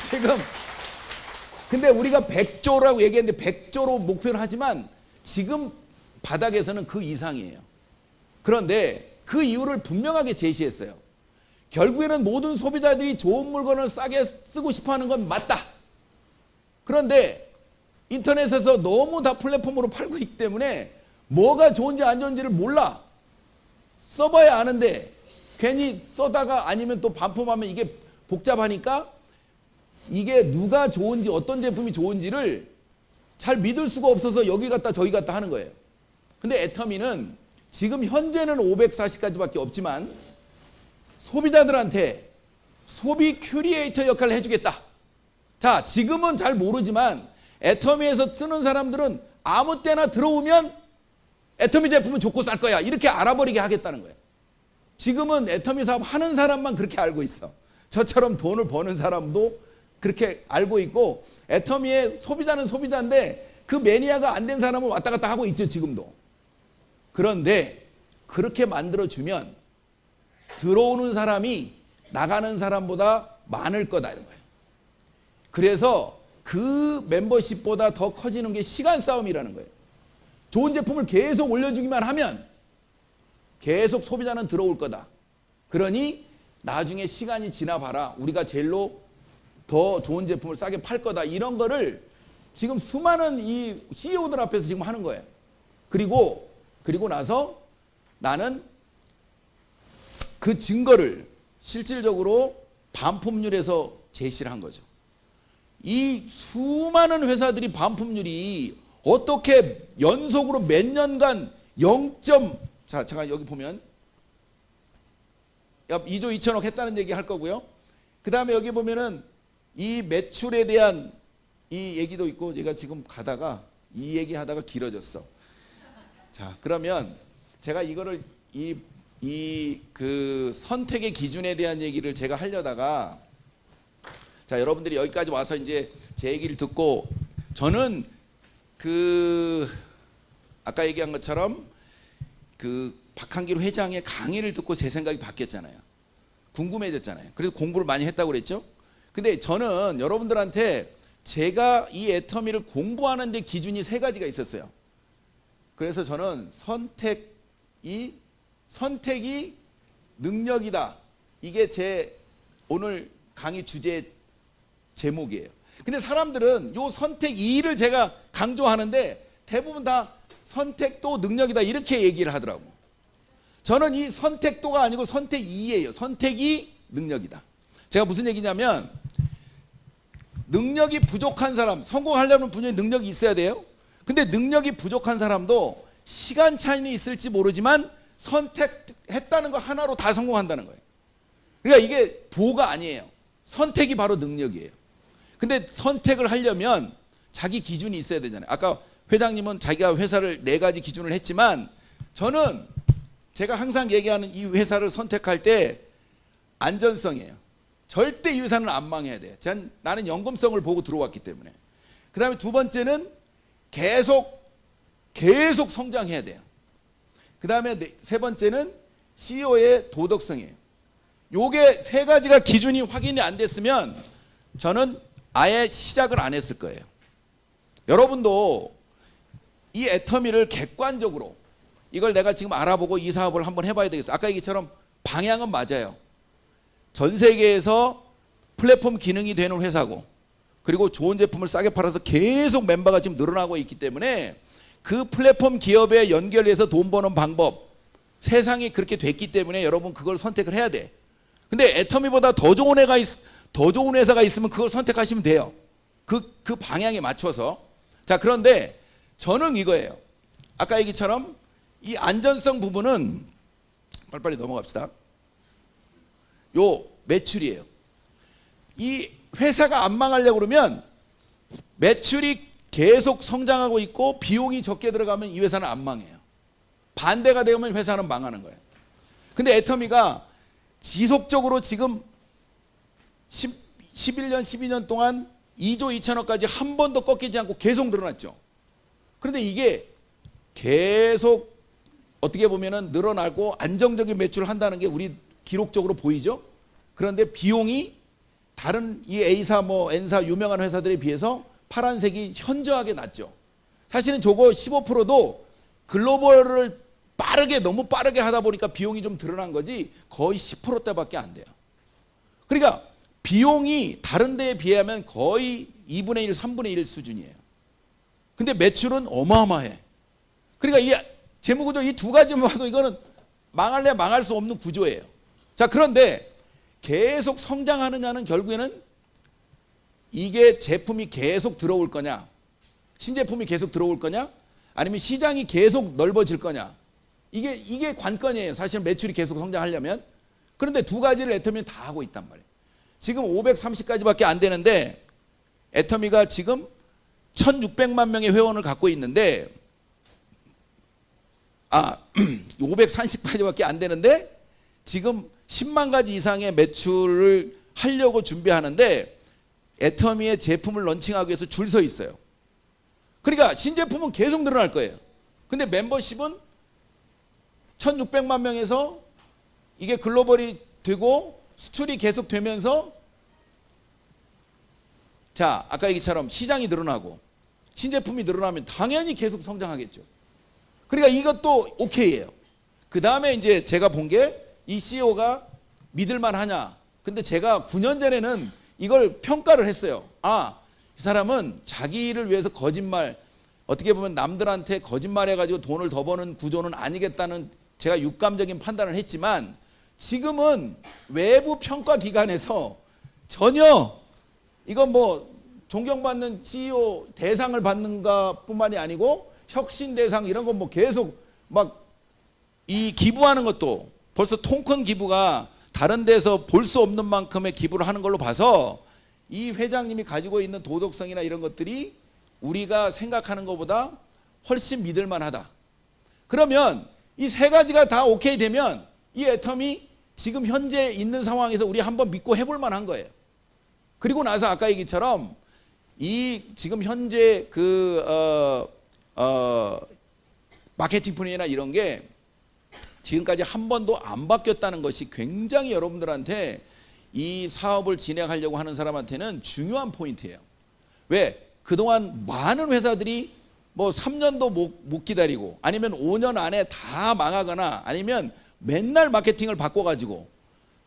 S1: 지금 근데 우리가 100조라고 얘기했는데 100조로 목표를 하지만 지금 바닥에서는 그 이상이에요. 그런데 그 이유를 분명하게 제시했어요. 결국에는 모든 소비자들이 좋은 물건을 싸게 쓰고 싶어하는 건 맞다. 그런데 인터넷에서 너무 다 플랫폼으로 팔고 있기 때문에 뭐가 좋은지 안 좋은지를 몰라. 써봐야 아는데 괜히 써다가 아니면 또 반품하면 이게 복잡하니까 이게 누가 좋은지 어떤 제품이 좋은지를 잘 믿을 수가 없어서 여기 갔다 저기 갔다 하는 거예요. 근데 애터미는 지금 현재는 540까지밖에 없지만 소비자들한테 소비 큐리에이터 역할을 해주겠다. 자, 지금은 잘 모르지만 애터미에서 쓰는 사람들은 아무 때나 들어오면 애터미 제품은 좋고 쌀 거야, 이렇게 알아버리게 하겠다는 거예요. 지금은 애터미 사업 하는 사람만 그렇게 알고 있어. 저처럼 돈을 버는 사람도 그렇게 알고 있고, 애터미의 소비자는 소비자인데 그 매니아가 안 된 사람은 왔다 갔다 하고 있죠, 지금도. 그런데 그렇게 만들어주면 들어오는 사람이 나가는 사람보다 많을 거다, 이런 거예요. 그래서 그 멤버십보다 더 커지는 게 시간 싸움이라는 거예요. 좋은 제품을 계속 올려주기만 하면 계속 소비자는 들어올 거다. 그러니 나중에 시간이 지나봐라, 우리가 제일로 더 좋은 제품을 싸게 팔 거다. 이런 거를 지금 수많은 이 CEO들 앞에서 지금 하는 거예요. 그리고 나서 나는 그 증거를 실질적으로 반품률에서 제시를 한 거죠. 이 수많은 회사들이 반품률이 어떻게 연속으로 몇 년간 0. 자, 잠깐 여기 보면 2조 2천억 했다는 얘기 할 거고요. 그 다음에 여기 보면은 이 매출에 대한 이 얘기도 있고, 얘가 지금 가다가 이 얘기 하다가 길어졌어. 자, 그러면 제가 이거를 그 선택의 기준에 대한 얘기를 제가 하려다가, 자, 여러분들이 여기까지 와서 이제 제 얘기를 듣고, 저는 그 아까 얘기한 것처럼 그 박한길 회장의 강의를 듣고 제 생각이 바뀌었잖아요. 궁금해졌잖아요. 그래서 공부를 많이 했다고 그랬죠. 근데 저는 여러분들한테 제가 이 애터미를 공부하는 데 기준이 3가지가 있었어요. 그래서 저는 선택이 능력이다. 이게 제 오늘 강의 주제 제목이에요. 근데 사람들은 요 선택 2를 제가 강조하는데 대부분 다 선택도 능력이다 이렇게 얘기를 하더라고. 저는 이 선택도가 아니고 선택 2예요. 선택이 능력이다. 제가 무슨 얘기냐면, 능력이 부족한 사람, 성공하려면 분명히 능력이 있어야 돼요. 근데 능력이 부족한 사람도 시간 차이는 있을지 모르지만 선택했다는 거 하나로 다 성공한다는 거예요. 그러니까 이게 도가 아니에요. 선택이 바로 능력이에요. 근데 선택을 하려면 자기 기준이 있어야 되잖아요. 아까 회장님은 자기가 회사를 4가지 기준을 했지만 저는 제가 항상 얘기하는 이 회사를 선택할 때 안전성이에요. 절대 이 회사는 안 망해야 돼요. 나는 연금성을 보고 들어왔기 때문에. 그 다음에 2번째는 계속 성장해야 돼요. 그 다음에 3번째는 CEO의 도덕성이에요. 요게 3가지가 기준이 확인이 안 됐으면 저는 아예 시작을 안 했을 거예요. 여러분도 이 애터미를 객관적으로 이걸 내가 지금 알아보고 이 사업을 한번 해봐야 되겠어요. 아까 얘기처럼 방향은 맞아요. 전 세계에서 플랫폼 기능이 되는 회사고 그리고 좋은 제품을 싸게 팔아서 계속 멤버가 지금 늘어나고 있기 때문에 그 플랫폼 기업에 연결해서 돈 버는 방법 세상이 그렇게 됐기 때문에 여러분 그걸 선택을 해야 돼. 근데 애터미보다 더 좋은 회사가 있으면 그걸 선택하시면 돼요. 그 방향에 맞춰서. 자, 그런데 저는 이거예요. 아까 얘기처럼 이 안전성 부분은 빨리빨리 넘어갑시다. 요 매출이에요. 이 회사가 안 망하려고 그러면 매출이 계속 성장하고 있고 비용이 적게 들어가면 이 회사는 안 망해요. 반대가 되면 회사는 망하는 거예요. 근데 애터미가 지속적으로 지금 11년, 12년 동안 2조 2천억까지 한 번도 꺾이지 않고 계속 늘어났죠. 그런데 이게 계속 어떻게 보면은 늘어나고 안정적인 매출을 한다는 게 우리 기록적으로 보이죠. 그런데 비용이 다른 이 A사 뭐 N사 유명한 회사들에 비해서 파란색이 현저하게 낮죠. 사실은 저거 15%도 글로벌을 너무 빠르게 하다 보니까 비용이 좀 드러난 거지 거의 10%대밖에 안 돼요. 그러니까 비용이 다른 데에 비하면 거의 2분의 1, 3분의 1 수준이에요. 근데 매출은 어마어마해. 그러니까 이 재무구조 이 2가지만 봐도 이거는 망할래 망할 수 없는 구조예요. 자, 그런데 계속 성장하느냐는 결국에는 이게 제품이 계속 들어올 거냐, 신제품이 계속 들어올 거냐, 아니면 시장이 계속 넓어질 거냐. 이게 관건이에요. 사실 매출이 계속 성장하려면. 그런데 2가지를 애터미는 다 하고 있단 말이에요. 지금 530가지밖에 안 되는데 애터미가 지금 1600만 명의 회원을 갖고 있는데 530가지밖에 안 되는데 지금 10만 가지 이상의 매출을 하려고 준비하는데 애터미의 제품을 런칭하기 위해서 줄 서 있어요. 그러니까 신제품은 계속 늘어날 거예요. 근데 멤버십은 1600만 명에서 이게 글로벌이 되고 수출이 계속 되면서 자, 아까 얘기처럼 시장이 늘어나고 신제품이 늘어나면 당연히 계속 성장하겠죠. 그러니까 이것도 오케이예요. 그 다음에 이제 제가 본 게 이 CEO가 믿을만 하냐. 근데 제가 9년 전에는 이걸 평가를 했어요. 이 사람은 자기를 위해서 거짓말, 어떻게 보면 남들한테 거짓말해가지고 돈을 더 버는 구조는 아니겠다는 제가 육감적인 판단을 했지만 지금은 외부 평가 기관에서 전혀 이건 뭐 존경받는 CEO 대상을 받는가 뿐만이 아니고 혁신 대상 이런 건 뭐 계속 막 이 기부하는 것도 벌써 통큰 기부가 다른 데서 볼 수 없는 만큼의 기부를 하는 걸로 봐서 이 회장님이 가지고 있는 도덕성이나 이런 것들이 우리가 생각하는 것보다 훨씬 믿을 만하다. 그러면 이 3가지가 다 오케이 되면 이 애터미 지금 현재 있는 상황에서 우리 한번 믿고 해볼 만한 거예요. 그리고 나서 아까 얘기처럼 이 지금 현재 마케팅 분야나 이런 게 지금까지 한 번도 안 바뀌었다는 것이 굉장히 여러분들한테 이 사업을 진행하려고 하는 사람한테는 중요한 포인트예요. 왜? 그동안 많은 회사들이 뭐 3년도 못 기다리고 아니면 5년 안에 다 망하거나 아니면 맨날 마케팅을 바꿔가지고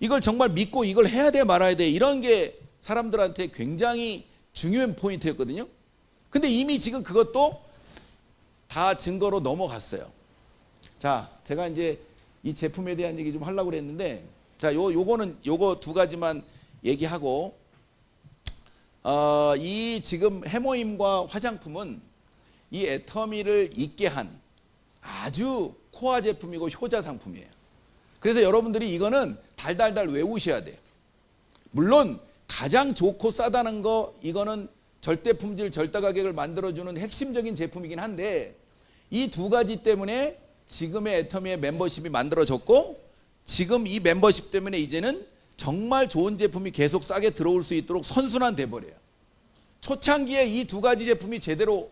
S1: 이걸 정말 믿고 이걸 해야 돼 말아야 돼 이런 게 사람들한테 굉장히 중요한 포인트였거든요. 근데 이미 지금 그것도 다 증거로 넘어갔어요. 자, 제가 이제 이 제품에 대한 얘기 좀 하려고 그랬는데 자, 요거 2가지만 얘기하고 이 지금 해모임과 화장품은 이 애터미를 있게 한 아주 코어 제품이고 효자 상품이에요. 그래서 여러분들이 이거는 달달달 외우셔야 돼요. 물론 가장 좋고 싸다는 거 이거는 절대 품질 절대 가격을 만들어주는 핵심적인 제품이긴 한데 이 두 가지 때문에 지금의 애터미의 멤버십이 만들어졌고 지금 이 멤버십 때문에 이제는 정말 좋은 제품이 계속 싸게 들어올 수 있도록 선순환 돼버려요. 초창기에 이 두 가지 제품이 제대로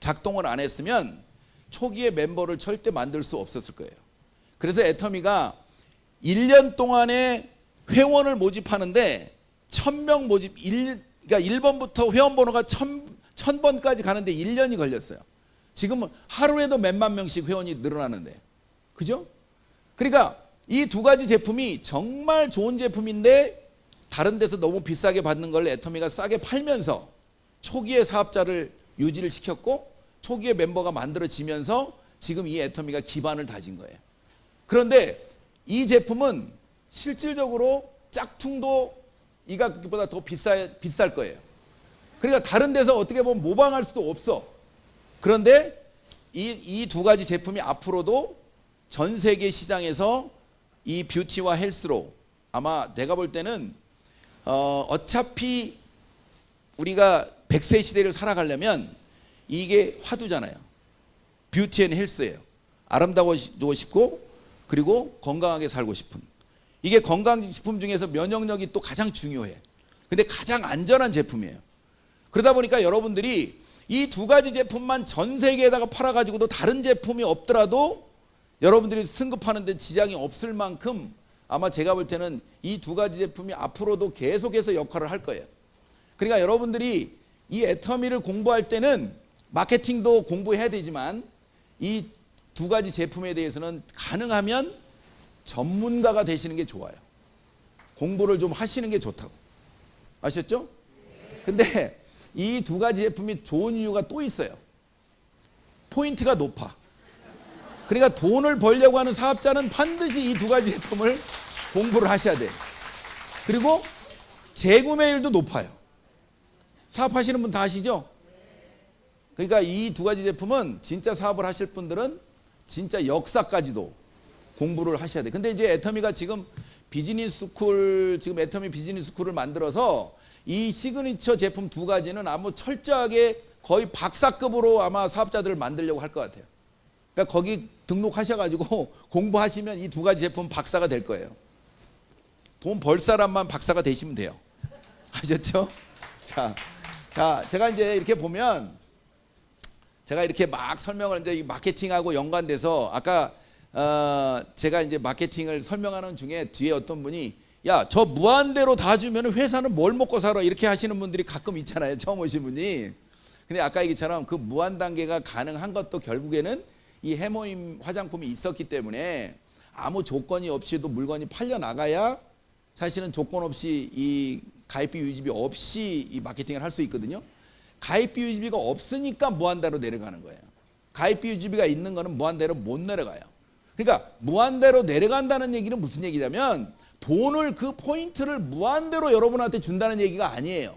S1: 작동을 안 했으면 초기에 멤버를 절대 만들 수 없었을 거예요. 그래서 애터미가 1년 동안에 회원을 모집하는데 1000명 모집, 그러니까 1번부터 회원 번호가 1000번까지 가는데 1년이 걸렸어요. 지금은 하루에도 몇만 명씩 회원이 늘어나는데. 그죠? 그러니까 이 두 가지 제품이 정말 좋은 제품인데 다른 데서 너무 비싸게 받는 걸 애터미가 싸게 팔면서 초기에 사업자를 유지를 시켰고 초기에 멤버가 만들어지면서 지금 이 애터미가 기반을 다진 거예요. 그런데 이 제품은 실질적으로 짝퉁도 이 가격보다 더 비쌀 거예요. 그러니까 다른 데서 어떻게 보면 모방할 수도 없어. 그런데 이 두 가지 제품이 앞으로도 전 세계 시장에서 이 뷰티와 헬스로 아마 내가 볼 때는 어차피 우리가 100세 시대를 살아가려면 이게 화두잖아요. 뷰티 앤 헬스예요. 아름다워지고 싶고 그리고 건강하게 살고 싶은. 이게 건강식품 중에서 면역력이 또 가장 중요해. 근데 가장 안전한 제품이에요. 그러다 보니까 여러분들이 이 두 가지 제품만 전 세계에다가 팔아가지고도 다른 제품이 없더라도 여러분들이 승급하는 데 지장이 없을 만큼 아마 제가 볼 때는 이 두 가지 제품이 앞으로도 계속해서 역할을 할 거예요. 그러니까 여러분들이 이 애터미를 공부할 때는 마케팅도 공부해야 되지만 이 두 가지 제품에 대해서는 가능하면 전문가가 되시는 게 좋아요. 공부를 좀 하시는 게 좋다고. 아셨죠? 근데 이 두 가지 제품이 좋은 이유가 또 있어요. 포인트가 높아. 그러니까 돈을 벌려고 하는 사업자는 반드시 이 두 가지 제품을 공부를 하셔야 돼요. 그리고 재구매율도 높아요. 사업하시는 분 다 아시죠? 그러니까 이 두 가지 제품은 진짜 사업을 하실 분들은 진짜 역사까지도 공부를 하셔야 돼. 근데 이제 애터미가 지금 비즈니스 스쿨, 지금 애터미 비즈니스 스쿨을 만들어서 이 시그니처 제품 두 가지는 아무 철저하게 거의 박사급으로 아마 사업자들을 만들려고 할 것 같아요. 그러니까 거기 등록하셔가지고 공부하시면 이 두 가지 제품 박사가 될 거예요. 돈 벌 사람만 박사가 되시면 돼요. 아셨죠? 자, 제가 이제 이렇게 보면 제가 이렇게 막 설명을 이제 마케팅하고 연관돼서 아까 제가 이제 마케팅을 설명하는 중에 뒤에 어떤 분이 야, 저 무한대로 다 주면 회사는 뭘 먹고 살아 이렇게 하시는 분들이 가끔 있잖아요. 처음 오신 분이. 근데 아까 얘기처럼 그 무한 단계가 가능한 것도 결국에는 이 해모임 화장품이 있었기 때문에 아무 조건이 없이도 물건이 팔려 나가야 사실은 조건 없이 이 가입비 유지비 없이 이 마케팅을 할 수 있거든요. 가입비 유지비가 없으니까 무한대로 내려가는 거예요. 가입비 유지비가 있는 거는 무한대로 못 내려가요. 그러니까 무한대로 내려간다는 얘기는 무슨 얘기냐면 돈을 그 포인트를 무한대로 여러분한테 준다는 얘기가 아니에요.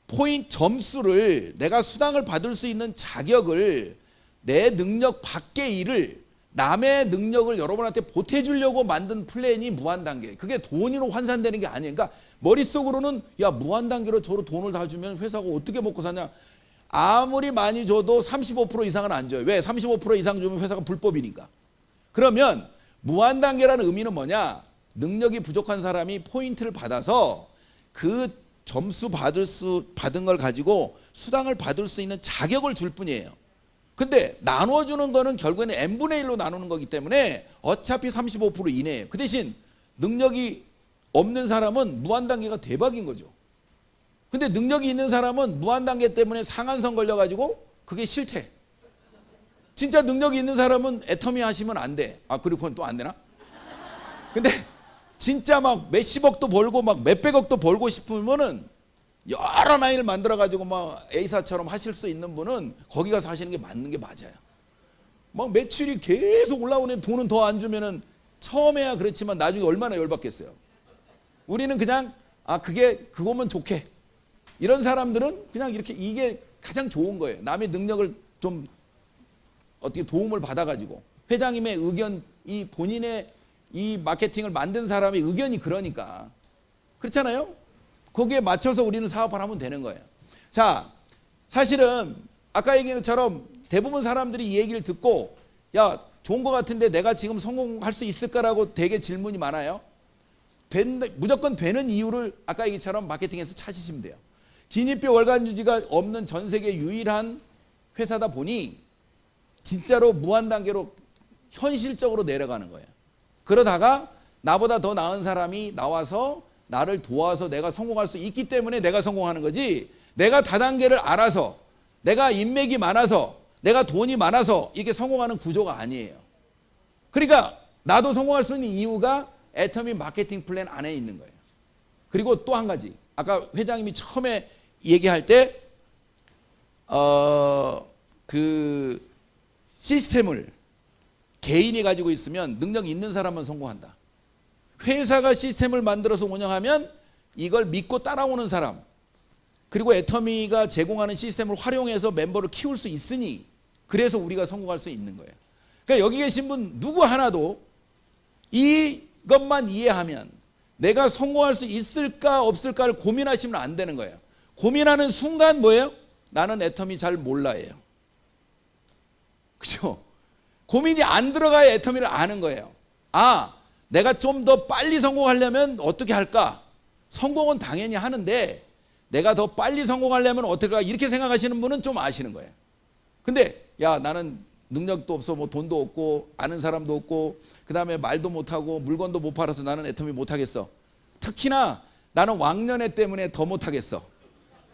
S1: 포인트 점수를 내가 수당을 받을 수 있는 자격을 내 능력 밖의 일을 남의 능력을 여러분한테 보태주려고 만든 플랜이 무한단계. 그게 돈으로 환산되는 게 아니에요. 그러니까 머릿속으로는 야 무한단계로 저로 돈을 다 주면 회사가 어떻게 먹고 사냐. 아무리 많이 줘도 35% 이상은 안 줘요. 왜? 35% 이상 주면 회사가 불법이니까. 그러면 무한단계라는 의미는 뭐냐? 능력이 부족한 사람이 포인트를 받아서 그 점수 받은 걸 가지고 수당을 받을 수 있는 자격을 줄 뿐이에요. 근데 나눠주는 거는 결국에는 n분의 1로 나누는 거기 때문에 어차피 35% 이내예요. 그 대신 능력이 없는 사람은 무한단계가 대박인 거죠. 근데 능력이 있는 사람은 무한단계 때문에 상한선 걸려가지고 그게 싫대. 진짜 능력이 있는 사람은 애터미 하시면 안 돼. 아, 그리고 그건 또 안 되나? 근데 진짜 막 몇십억도 벌고 막 몇백억도 벌고 싶으면은 여러 나이를 만들어가지고 막 A사처럼 하실 수 있는 분은 거기 가서 하시는 게 맞는 게 맞아요. 막 매출이 계속 올라오는 돈은 더 안 주면은 처음에야 그렇지만 나중에 얼마나 열받겠어요. 우리는 그냥 그거면 좋게. 이런 사람들은 그냥 이렇게 이게 가장 좋은 거예요. 남의 능력을 좀 어떻게 도움을 받아가지고 회장님의 의견, 이 본인의 이 마케팅을 만든 사람의 의견이 그러니까 그렇잖아요. 거기에 맞춰서 우리는 사업을 하면 되는 거예요. 자, 사실은 아까 얘기한 것처럼 대부분 사람들이 이 얘기를 듣고 야, 좋은 거 같은데 내가 지금 성공할 수 있을까라고 되게 질문이 많아요. 무조건 되는 이유를 아까 얘기처럼 마케팅에서 찾으시면 돼요. 진입비 월간 유지가 없는 전 세계 유일한 회사다 보니 진짜로 무한 단계로 현실적으로 내려가는 거예요. 그러다가 나보다 더 나은 사람이 나와서 나를 도와서 내가 성공할 수 있기 때문에 내가 성공하는 거지, 내가 다단계를 알아서 내가 인맥이 많아서 내가 돈이 많아서 이게 성공하는 구조가 아니에요. 그러니까 나도 성공할 수 있는 이유가 애터미 마케팅 플랜 안에 있는 거예요. 그리고 또 한 가지, 아까 회장님이 처음에 얘기할 때 그 시스템을 개인이 가지고 있으면 능력 있는 사람만 성공한다. 회사가 시스템을 만들어서 운영하면 이걸 믿고 따라오는 사람, 그리고 애터미가 제공하는 시스템을 활용해서 멤버를 키울 수 있으니 그래서 우리가 성공할 수 있는 거예요. 그러니까 여기 계신 분 누구 하나도 이것만 이해하면 내가 성공할 수 있을까 없을까를 고민하시면 안 되는 거예요. 고민하는 순간 뭐예요? 나는 애터미 잘 몰라예요. 그죠? 고민이 안 들어가야 애터미를 아는 거예요. 아, 내가 좀 더 빨리 성공하려면 어떻게 할까? 성공은 당연히 하는데 내가 더 빨리 성공하려면 어떻게 할까? 이렇게 생각하시는 분은 좀 아시는 거예요. 근데 야, 나는 능력도 없어, 뭐 돈도 없고 아는 사람도 없고 그 다음에 말도 못하고 물건도 못 팔아서 나는 애터미 못하겠어. 특히나 나는 왕년애 때문에 더 못하겠어.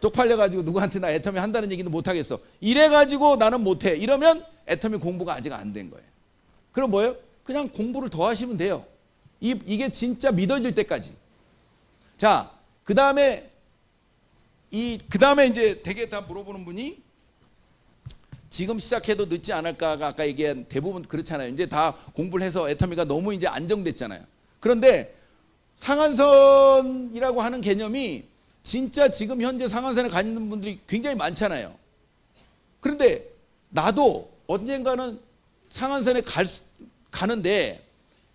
S1: 쪽팔려가지고 누구한테 나 애터미 한다는 얘기도 못하겠어. 이래가지고 나는 못해. 이러면 애터미 공부가 아직 안 된 거예요. 그럼 뭐예요? 그냥 공부를 더 하시면 돼요. 이게 진짜 믿어질 때까지. 자, 그 다음에 이제 되게 다 물어보는 분이 지금 시작해도 늦지 않을까가 아까 얘기한 대부분 그렇잖아요. 이제 다 공부를 해서 애터미가 너무 이제 안정됐잖아요. 그런데 상한선이라고 하는 개념이 진짜 지금 현재 상한선에 가 있는 분들이 굉장히 많잖아요. 그런데 나도 언젠가는 상한선에 가는데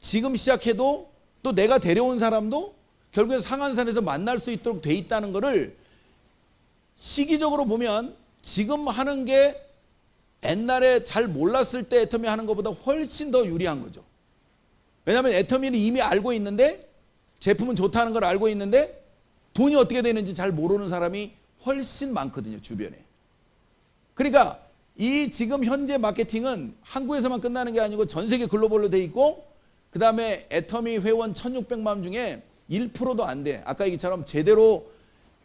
S1: 지금 시작해도 또 내가 데려온 사람도 결국엔 상한선에서 만날 수 있도록 돼 있다는 것을 시기적으로 보면 지금 하는 게 옛날에 잘 몰랐을 때 애터미 하는 것보다 훨씬 더 유리한 거죠. 왜냐하면 애터미는 이미 알고 있는데 제품은 좋다는 걸 알고 있는데 돈이 어떻게 되는지 잘 모르는 사람이 훨씬 많거든요, 주변에. 그러니까 이 지금 현재 마케팅은 한국에서만 끝나는 게 아니고 전 세계 글로벌로 돼 있고, 그 다음에 애터미 회원 1600만 중에 1%도 안 돼. 아까 얘기처럼 제대로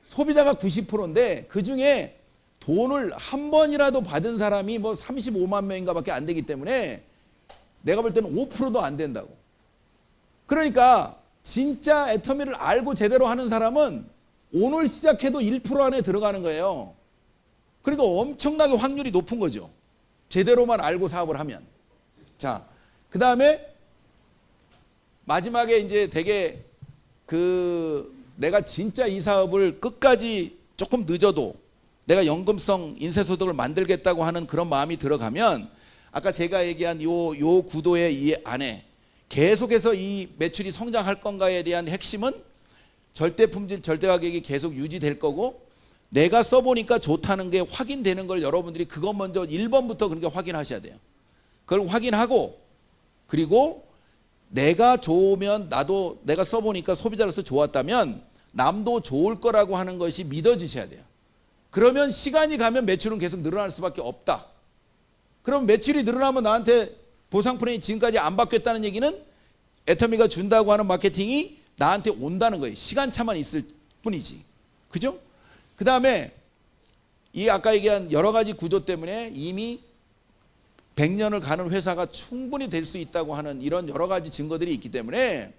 S1: 소비자가 90%인데 그 중에 돈을 한 번이라도 받은 사람이 뭐 35만 명인가 밖에 안 되기 때문에 내가 볼 때는 5%도 안 된다고. 그러니까 진짜 애터미를 알고 제대로 하는 사람은 오늘 시작해도 1% 안에 들어가는 거예요. 그러니까 엄청나게 확률이 높은 거죠. 제대로만 알고 사업을 하면. 자, 그 다음에 마지막에 이제 되게 내가 진짜 이 사업을 끝까지 조금 늦어도 내가 연금성 인쇄소득을 만들겠다고 하는 그런 마음이 들어가면 아까 제가 얘기한 요 구도의 이 안에 계속해서 이 매출이 성장할 건가에 대한 핵심은 절대 품질, 절대 가격이 계속 유지될 거고, 내가 써보니까 좋다는 게 확인되는 걸 여러분들이 그것 먼저 1번부터 그렇게 확인하셔야 돼요. 그걸 확인하고, 그리고 내가 좋으면 나도 내가 써보니까 소비자로서 좋았다면 남도 좋을 거라고 하는 것이 믿어지셔야 돼요. 그러면 시간이 가면 매출은 계속 늘어날 수밖에 없다. 그럼 매출이 늘어나면 나한테 보상 플랜이 지금까지 안 바뀌었다는 얘기는 애터미가 준다고 하는 마케팅이 나한테 온다는 거예요. 시간차만 있을 뿐이지. 그죠? 그 다음에 이 아까 얘기한 여러 가지 구조 때문에 이미 100년을 가는 회사가 충분히 될 수 있다고 하는 이런 여러 가지 증거들이 있기 때문에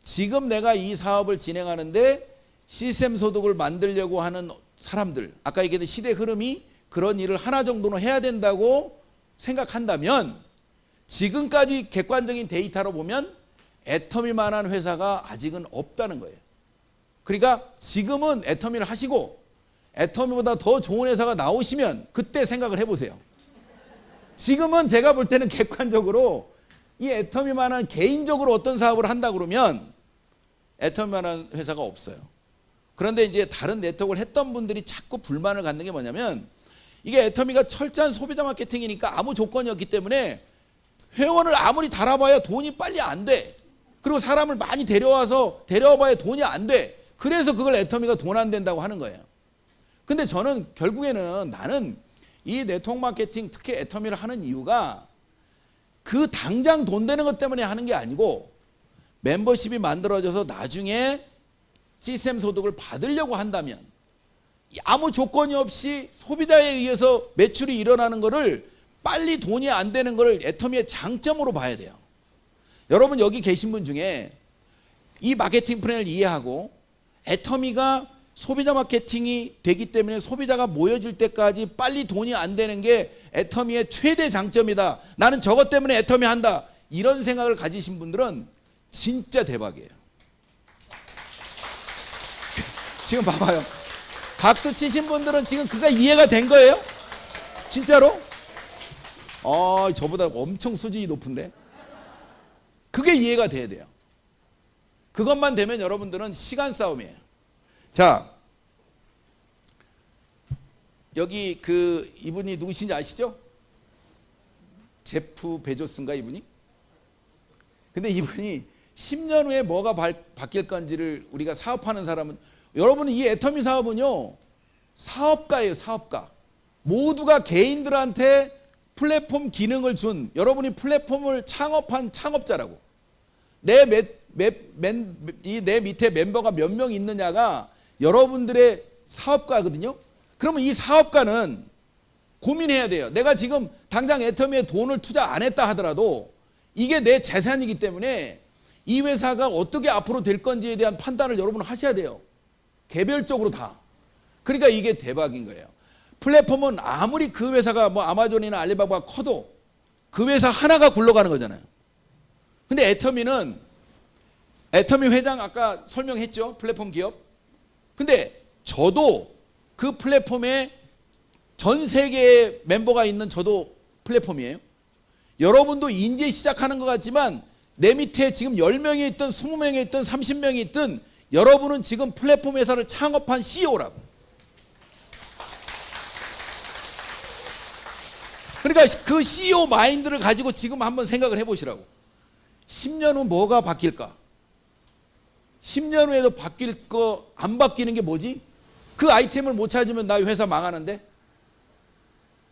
S1: 지금 내가 이 사업을 진행하는데 시스템 소득을 만들려고 하는 사람들, 아까 얘기했던 시대 흐름이 그런 일을 하나 정도는 해야 된다고 생각한다면 지금까지 객관적인 데이터로 보면 애터미만한 회사가 아직은 없다는 거예요. 그러니까 지금은 애터미를 하시고 애터미보다 더 좋은 회사가 나오시면 그때 생각을 해보세요. 지금은 제가 볼 때는 객관적으로 이 애터미만한 개인적으로 어떤 사업을 한다 그러면 애터미만한 회사가 없어요. 그런데 이제 다른 네트워크를 했던 분들이 자꾸 불만을 갖는 게 뭐냐면 이게 애터미가 철저한 소비자 마케팅이니까 아무 조건이 없기 때문에 회원을 아무리 달아봐야 돈이 빨리 안 돼. 그리고 사람을 많이 데려와봐야 돈이 안 돼. 그래서 그걸 애터미가 돈 안 된다고 하는 거예요. 근데 저는 결국에는 나는 이 네트워크 마케팅 특히 애터미를 하는 이유가 그 당장 돈 되는 것 때문에 하는 게 아니고 멤버십이 만들어져서 나중에 시스템 소득을 받으려고 한다면 아무 조건이 없이 소비자에 의해서 매출이 일어나는 거를 빨리 돈이 안 되는 걸 애터미의 장점으로 봐야 돼요. 여러분 여기 계신 분 중에 이 마케팅 플랜을 이해하고 애터미가 소비자 마케팅이 되기 때문에 소비자가 모여질 때까지 빨리 돈이 안 되는 게 애터미의 최대 장점이다. 나는 저것 때문에 애터미 한다. 이런 생각을 가지신 분들은 진짜 대박이에요. 지금 봐봐요. 박수 치신 분들은 지금 그가 이해가 된 거예요? 진짜로? 저보다 엄청 수준이 높은데? 그게 이해가 돼야 돼요. 그것만 되면 여러분들은 시간 싸움이에요. 자, 여기 이분이 누구신지 아시죠? 제프 베조스인가 이분이? 근데 이분이 10년 후에 뭐가 바뀔 건지를 우리가 사업하는 사람은 여러분 이 애터미 사업은요 사업가예요. 사업가. 모두가 개인들한테 플랫폼 기능을 준 여러분이 플랫폼을 창업한 창업자라고. 내 밑에 멤버가 몇 명 있느냐가 여러분들의 사업가거든요. 그러면 이 사업가는 고민해야 돼요. 내가 지금 당장 애터미에 돈을 투자 안 했다 하더라도 이게 내 재산이기 때문에 이 회사가 어떻게 앞으로 될 건지에 대한 판단을 여러분 하셔야 돼요. 개별적으로 다. 그러니까 이게 대박인 거예요. 플랫폼은 아무리 그 회사가 뭐 아마존이나 알리바바가 커도 그 회사 하나가 굴러가는 거잖아요. 근데 애터미 회장 아까 설명했죠. 플랫폼 기업. 근데 저도 그 플랫폼에 전 세계의 멤버가 있는 저도 플랫폼이에요. 여러분도 이제 시작하는 것 같지만 내 밑에 지금 10명이 있든 20명이 있든 30명이 있든 여러분은 지금 플랫폼 회사를 창업한 CEO라고. 그러니까 그 CEO 마인드를 가지고 지금 한번 생각을 해보시라고. 10년 후 뭐가 바뀔까? 10년 후에도 바뀔 거 안 바뀌는 게 뭐지? 그 아이템을 못 찾으면 나 회사 망하는데?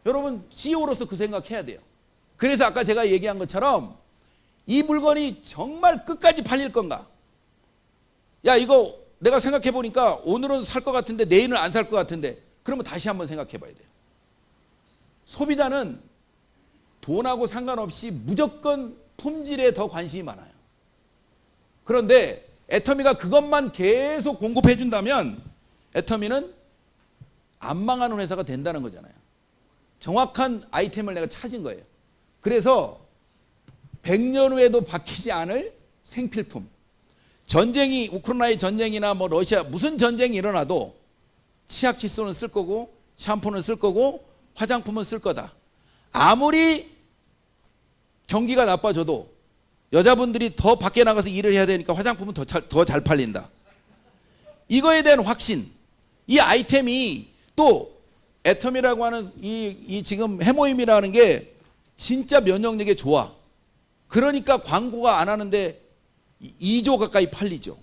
S1: 여러분 CEO로서 그 생각해야 돼요. 그래서 아까 제가 얘기한 것처럼 이 물건이 정말 끝까지 팔릴 건가? 야 이거 내가 생각해 보니까 오늘은 살 것 같은데 내일은 안 살 것 같은데 그러면 다시 한번 생각해 봐야 돼요. 소비자는 돈하고 상관없이 무조건 품질에 더 관심이 많아요. 그런데 애터미가 그것만 계속 공급해 준다면 애터미는 안 망하는 회사가 된다는 거잖아요. 정확한 아이템을 내가 찾은 거예요. 그래서 100년 후에도 바뀌지 않을 생필품. 전쟁이 우크라이나의 전쟁이나 뭐 러시아 무슨 전쟁이 일어나도 치약 칫솔은 쓸 거고 샴푸는 쓸 거고 화장품은 쓸 거다. 아무리 경기가 나빠져도 여자분들이 더 밖에 나가서 일을 해야 되니까 화장품은 더 잘 팔린다. 이거에 대한 확신. 이 아이템이 또 애터미라고 하는 이 지금 해모임이라는 게 진짜 면역력에 좋아. 그러니까 광고가 안 하는데 2조 가까이 팔리죠.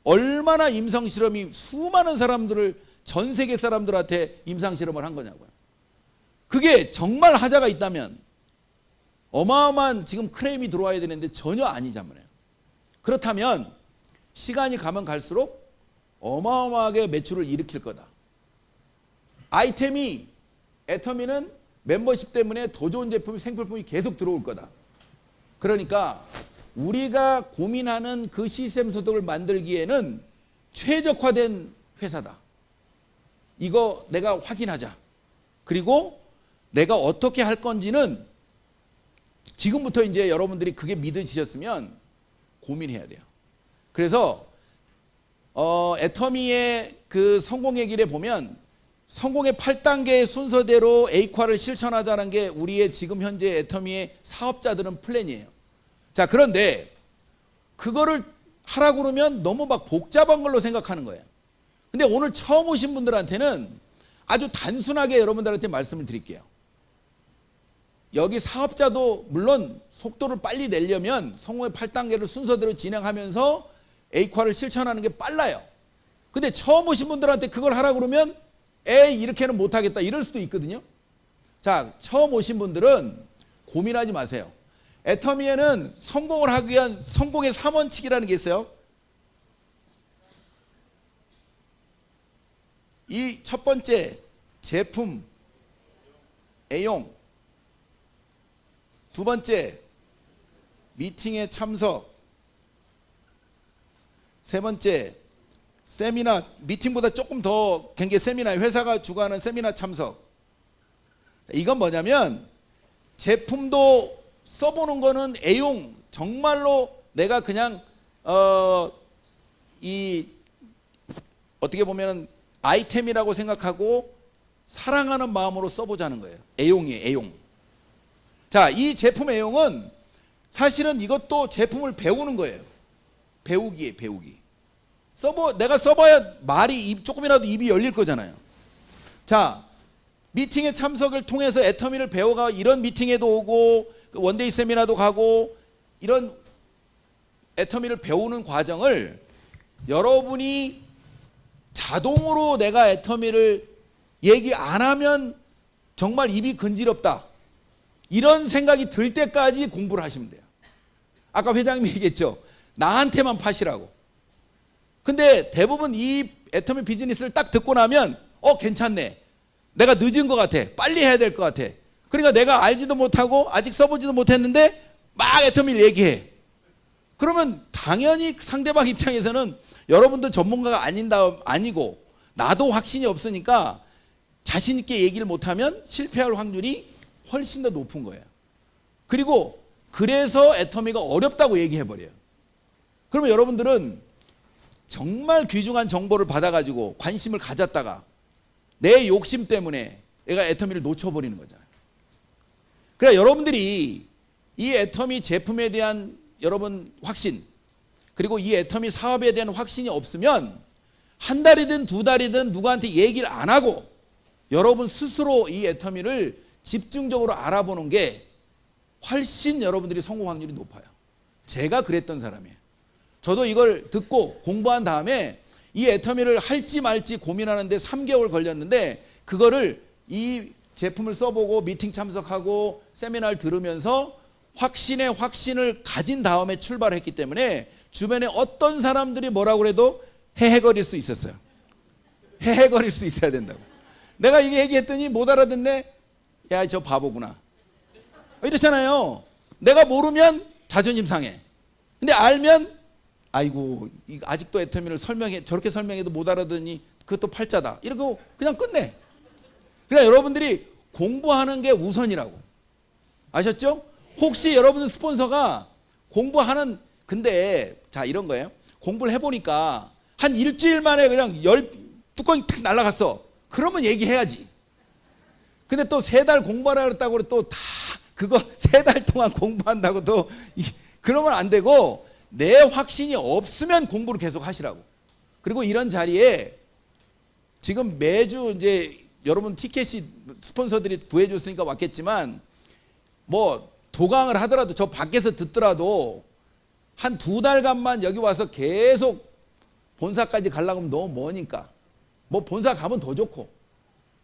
S1: 얼마나 임상실험이 수많은 사람들을 전 세계 사람들한테 임상실험을 한 거냐고요. 그게 정말 하자가 있다면 어마어마한 지금 크레임이 들어와야 되는데 전혀 아니잖아요. 그렇다면 시간이 가면 갈수록 어마어마하게 매출을 일으킬 거다. 아이템이 애터미는 멤버십 때문에 더 좋은 제품이 생필품이 계속 들어올 거다. 그러니까 우리가 고민하는 그 시스템 소득을 만들기에는 최적화된 회사다. 이거 내가 확인하자. 그리고 내가 어떻게 할 건지는 지금부터 이제 여러분들이 그게 믿어지셨으면 고민해야 돼요. 그래서 애터미의 그 성공 얘기를 보면 성공의 8단계의 순서대로 에이콰를 실천하자는 게 우리의 지금 현재 애터미의 사업자들은 플랜이에요. 자, 그런데 그거를 하라고 그러면 너무 막 복잡한 걸로 생각하는 거예요. 근데 오늘 처음 오신 분들한테는 아주 단순하게 여러분들한테 말씀을 드릴게요. 여기 사업자도 물론 속도를 빨리 내려면 성공의 8단계를 순서대로 진행하면서 에이콰를 실천하는 게 빨라요. 근데 처음 오신 분들한테 그걸 하라고 그러면 에이 이렇게는 못하겠다 이럴 수도 있거든요. 자, 처음 오신 분들은 고민하지 마세요. 애터미에는 성공을 하기 위한 성공의 3원칙이라는 게 있어요. 이 첫 번째, 제품, 애용. 두 번째, 미팅에 참석. 세 번째, 세미나, 미팅보다 조금 더 긴 게 세미나, 회사가 주관하는 세미나 참석. 이건 뭐냐면 제품도 써보는 거는 애용, 정말로 내가 그냥 어떻게 보면 아이템이라고 생각하고 사랑하는 마음으로 써보자는 거예요. 애용이에요, 애용. 자, 이 제품 애용은 사실은 이것도 제품을 배우는 거예요. 배우기에 배우기. 내가 써봐야 말이 조금이라도 입이 열릴 거잖아요. 자, 미팅에 참석을 통해서 애터미를 배워가 이런 미팅에도 오고 원데이 세미나도 가고 이런 애터미를 배우는 과정을 여러분이 자동으로 내가 애터미를 얘기 안 하면 정말 입이 근지럽다 이런 생각이 들 때까지 공부를 하시면 돼요. 아까 회장님이 얘기했죠. 나한테만 파시라고. 근데 대부분 이 애터미 비즈니스를 딱 듣고 나면 괜찮네. 내가 늦은 것 같아. 빨리 해야 될 것 같아. 그러니까 내가 알지도 못하고 아직 써보지도 못했는데 막 애터미를 얘기해. 그러면 당연히 상대방 입장에서는 여러분도 전문가가 아니고 나도 확신이 없으니까 자신 있게 얘기를 못하면 실패할 확률이 훨씬 더 높은 거예요. 그리고 그래서 애터미가 어렵다고 얘기해버려요. 그러면 여러분들은 정말 귀중한 정보를 받아가지고 관심을 가졌다가 내 욕심 때문에 내가 애터미를 놓쳐버리는 거잖아요. 그러니까 여러분들이 이 애터미 제품에 대한 여러분 확신, 그리고 이 애터미 사업에 대한 확신이 없으면 한 달이든 두 달이든 누구한테 얘기를 안 하고 여러분 스스로 이 애터미를 집중적으로 알아보는 게 훨씬 여러분들이 성공 확률이 높아요. 제가 그랬던 사람이에요. 저도 이걸 듣고 공부한 다음에 이 애터미를 할지 말지 고민하는데 3개월 걸렸는데 그거를 이 제품을 써보고 미팅 참석하고 세미나를 들으면서 확신에 확신을 가진 다음에 출발을 했기 때문에 주변에 어떤 사람들이 뭐라고 그래도 헤헤거릴 수 있었어요. 헤헤거릴 수 있어야 된다고. 내가 이게 얘기했더니 못 알아듣네. 야, 저 바보구나. 이렇잖아요. 내가 모르면 자존심 상해. 근데 알면 아이고 아직도 애터미를 저렇게 설명해도 못 알아듣니 그것도 팔자다. 이러고 그냥 끝내. 그러니까 여러분들이 공부하는 게 우선이라고. 아셨죠? 혹시 여러분 스폰서가 공부하는 근데 자 이런 거예요. 공부를 해보니까 한 일주일 만에 그냥 뚜껑이 탁 날아갔어. 그러면 얘기해야지. 근데 또 3달 공부하라 그랬다고 또 다 그거 3달 동안 공부한다고 또 그러면 안 되고 내 확신이 없으면 공부를 계속 하시라고. 그리고 이런 자리에 지금 매주 이제 여러분 티켓이 스폰서들이 구해줬으니까 왔겠지만 뭐 도강을 하더라도 저 밖에서 듣더라도 한 2달간만 여기 와서 계속 본사까지 가려고 하면 너무 머니까 뭐 본사 가면 더 좋고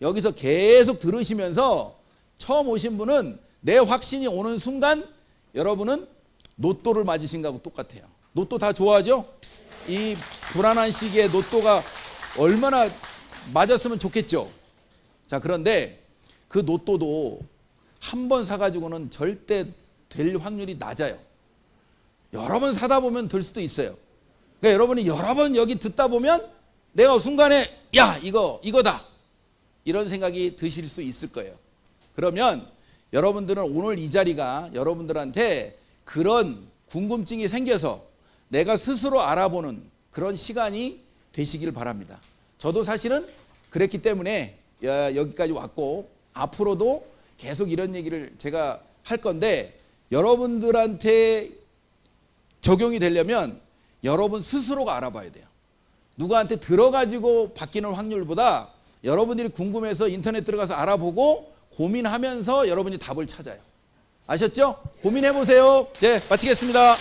S1: 여기서 계속 들으시면서 처음 오신 분은 내 확신이 오는 순간 여러분은 로또를 맞으신 거하고 똑같아요. 로또 다 좋아하죠? 이 불안한 시기에 로또가 얼마나 맞았으면 좋겠죠. 자, 그런데 그 로또도 한 번 사가지고는 절대 될 확률이 낮아요. 여러 번 사다 보면 될 수도 있어요. 그러니까 여러분이 여러 번 여기 듣다 보면 내가 순간에 야 이거다 이런 생각이 드실 수 있을 거예요. 그러면 여러분들은 오늘 이 자리가 여러분들한테 그런 궁금증이 생겨서 내가 스스로 알아보는 그런 시간이 되시길 바랍니다. 저도 사실은 그랬기 때문에 여기까지 왔고 앞으로도 계속 이런 얘기를 제가 할 건데 여러분들한테 적용이 되려면 여러분 스스로가 알아봐야 돼요. 누구한테 들어가지고 바뀌는 확률보다 여러분들이 궁금해서 인터넷 들어가서 알아보고 고민하면서 여러분이 답을 찾아요. 아셨죠? 고민해 보세요. 네, 마치겠습니다.